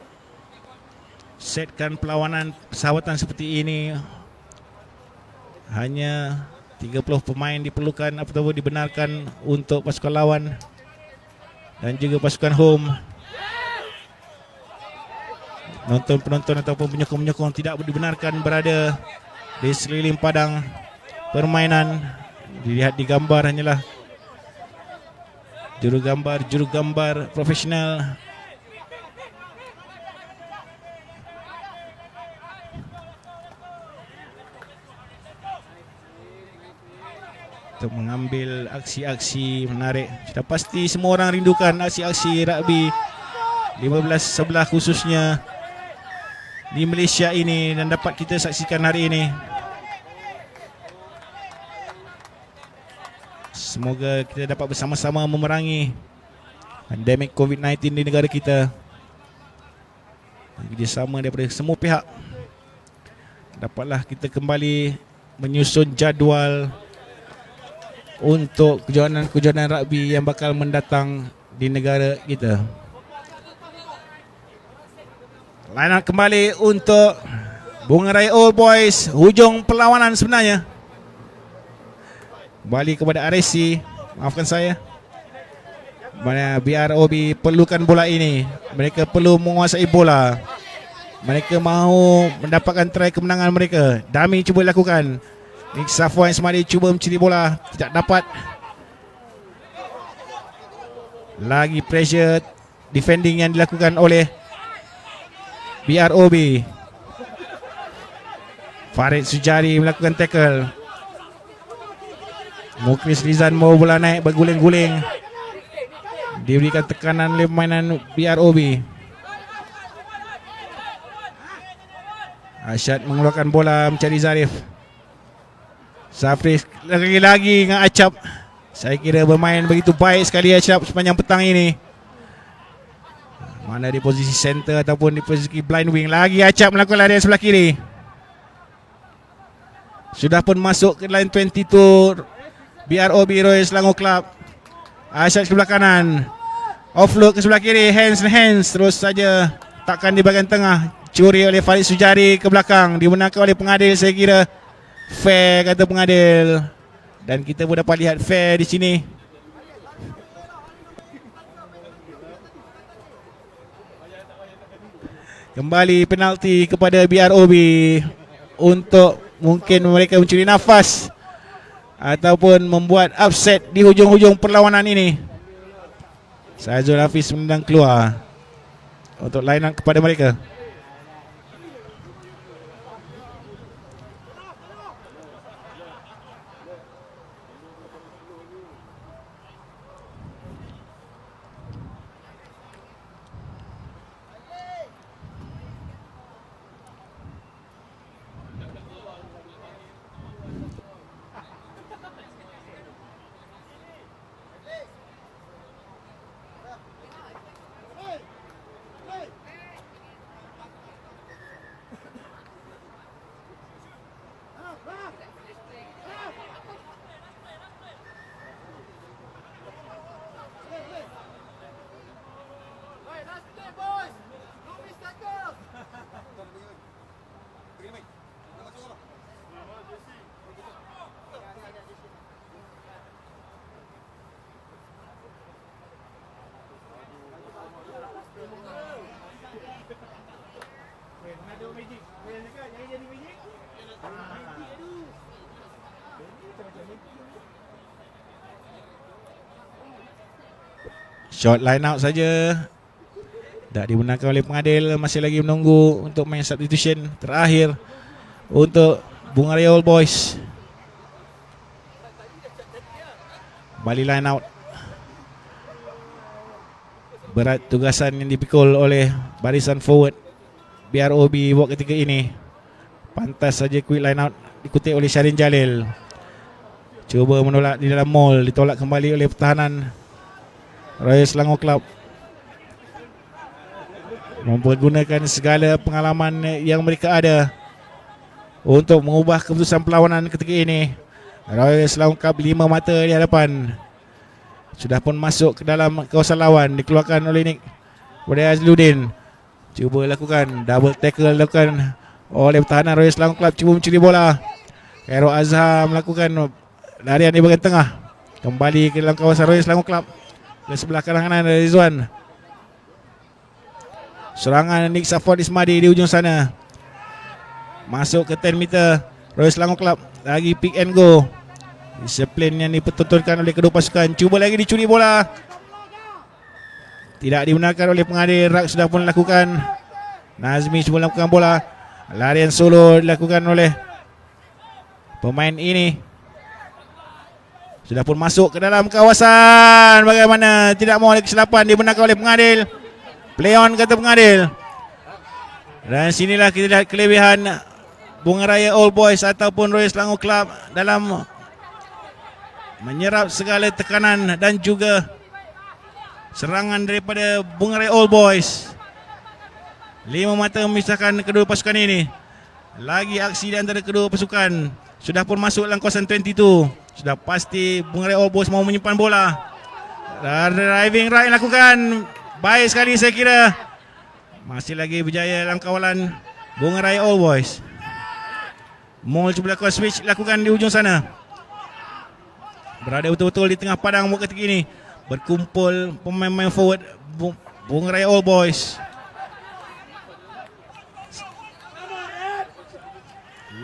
setkan perlawanan persahabatan seperti ini hanya 30 pemain diperlukan ataupun dibenarkan untuk pasukan lawan dan juga pasukan home. Penonton ataupun penyokong-penyokong tidak dibenarkan berada di sekeliling padang permainan. Dilihat di gambar hanyalah juru gambar profesional. Untuk mengambil aksi-aksi menarik. Sudah pasti semua orang rindukan aksi-aksi rugby 15-11 khususnya di Malaysia ini, dan dapat kita saksikan hari ini. Semoga kita dapat bersama-sama memerangi pandemik COVID-19 di negara kita. Kerjasama daripada semua pihak, dapatlah kita kembali menyusun jadual untuk kejohanan rugby yang bakal mendatang di negara kita. Line up kembali untuk Bunga Raya Old Boys. Hujung perlawanan sebenarnya. Kembali kepada RSC. Maafkan saya. Mana BROB perlukan bola ini. Mereka perlu menguasai bola. Mereka mahu mendapatkan try kemenangan mereka. Dami cuba lakukan. Nick Safwan Ismail cuba mencuri bola, tidak dapat. Lagi pressure defending yang dilakukan oleh BROB. Farid Sujari melakukan tackle. Mukris Rizan mau bola naik berguling-guling. Diberikan tekanan oleh permainan BROB. Asyad mengeluarkan bola mencari Zarif. Safris lagi-lagi dengan Acap. Saya kira bermain begitu baik sekali Acap sepanjang petang ini. Mana di posisi center ataupun di posisi blind wing. Lagi Acap melakukan larian sebelah kiri. Sudah pun masuk ke line 22 BROB Royal Selangor Club. Acap sebelah kanan. Offload ke sebelah kiri. Hands. Terus saja takkan di bahagian tengah. Curi oleh Farid Sujari ke belakang. Dimenangkan oleh pengadil, saya kira fair, kata pengadil. Dan kita pun dapat lihat fair di sini. Kembali penalti kepada BROB untuk mungkin mereka mencuri nafas ataupun membuat upset di hujung-hujung perlawanan ini. Syazul Hafiz menendang keluar untuk line up kepada mereka. Shot line out saja. Tak dibenarkan oleh pengadil. Masih lagi menunggu untuk main substitution terakhir untuk Bunga Raya All Boys. Kembali line out. Berat tugasan yang dipikul oleh barisan forward BROB buat ketika ini. Pantas saja quick line out diikuti oleh Syarin Jalil. Cuba menolak di dalam mall. Ditolak kembali oleh pertahanan Royal Selangor Club. Mempergunakan segala pengalaman yang mereka ada untuk mengubah keputusan perlawanan ketika ini. Royal Selangor Club 5 mata di hadapan. Sudah pun masuk ke dalam kawasan lawan. Dikeluarkan oleh Nick Wadai Azluddin. Cuba lakukan double tackle dilakukan oleh pertahanan Royal Selangor Club. Cuba mencuri bola. Khairul Azhar melakukan larian di bahagian tengah. Kembali ke dalam kawasan Royal Selangor Club. Di sebelah kanan ada Rizwan. Serangan Nick Safwat Ismadi di ujung sana. Masuk ke 10 meter. Royal Selangor Club lagi pick and go. Disiplin yang dipertontonkan oleh kedua pasukan. Cuba lagi dicuri bola. Tidak dibenarkan oleh pengadil. Rak sudah pun lakukan. Nazmi cuba lakukan bola. Larian solo dilakukan oleh pemain ini. Sudah pun masuk ke dalam kawasan. Bagaimana? Tidak mau ada kesilapan. Dibenarkan oleh pengadil. Play on kata pengadil. Dan sinilah kita lihat kelebihan Bunga Raya All Boys ataupun Royal Selangor Club dalam menyerap segala tekanan dan juga serangan daripada Bunga Raya All Boys. 5 mata memisahkan kedua pasukan ini. Lagi aksi di antara kedua pasukan. Sudah pun masuk dalam kawasan 22. Sudah pasti Bunga Raya All Boys mau menyimpan bola. Driving right lakukan. Baik sekali saya kira. Masih lagi berjaya dalam kawalan Bunga Raya All Boys. Mol cuba lakukan switch lakukan di ujung sana. Berada betul-betul di tengah padang buat ketika ini. Berkumpul pemain-pemain forward Bunga Raya All Boys.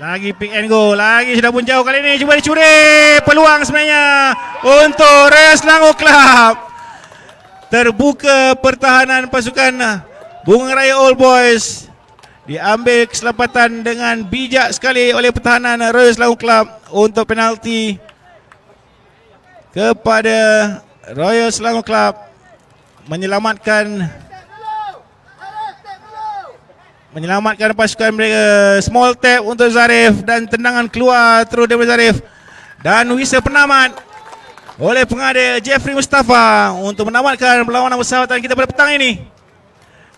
Lagi pick and go. Lagi sudah pun jauh kali ini. Cuba dicuri. Peluang sebenarnya untuk Royal Selangor Club. Terbuka pertahanan pasukan Bunga Raya All Boys. Diambil keselamatan dengan bijak sekali oleh pertahanan Royal Selangor Club untuk penalti kepada Royal Selangor Club. Menyelamatkan pasukan mereka. Small tap untuk Zarif dan tendangan keluar terus daripada Zarif. Dan whistle penamat oleh pengadil Jeffrey Mustafa untuk menamatkan perlawanan persahabatan kita pada petang ini.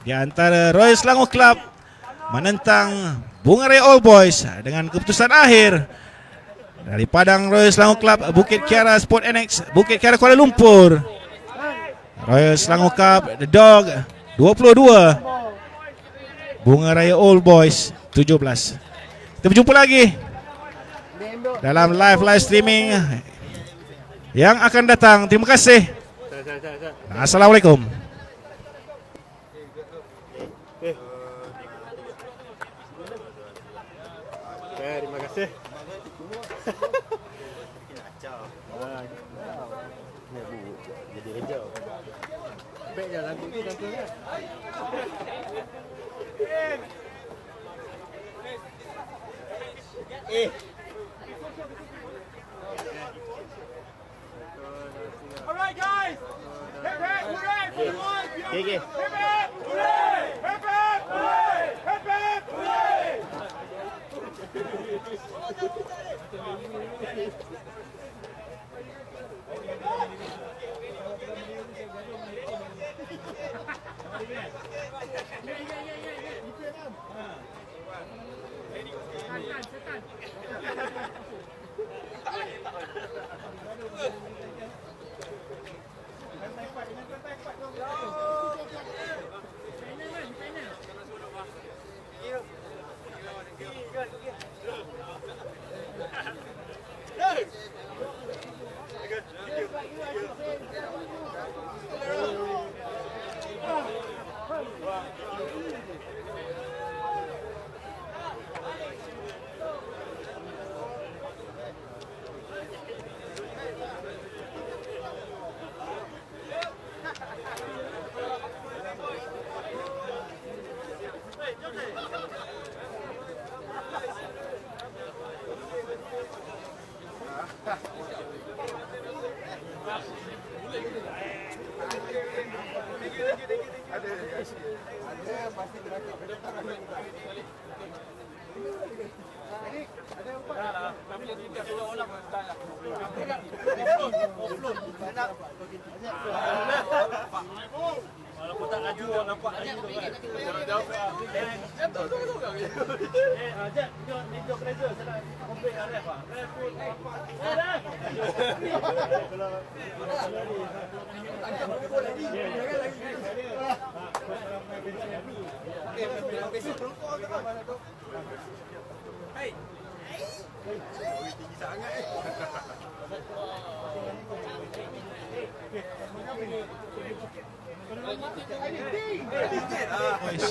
Di antara Royal Selangor Club menentang Bunga Raya All Boys dengan keputusan akhir dari padang Royal Selangor Club Bukit Kiara Sport Annex, Bukit Kiara Kuala Lumpur. Royal Selangor Club The Dog 22, Bunga Raya All Boys 17. Kita berjumpa lagi dalam live streaming yang akan datang. Terima kasih. Assalamualaikum. Terima kasih. Jadi hijau. Baik je lagu tu kan. Alright guys. Hip hip hooray for the boys. Okay. Hip hip hooray. Hip hip hooray. Hip hip hooray. Walaupun tak laju orang nampak lagi tu kan. Jauh-jauh. Tahu kan. Jap, tunjuk kereta saya nak komplain dengan ref ah. Ref pun nampak. Ref. Besok rokok ke apa? Hei. Tinggi sangat Boys.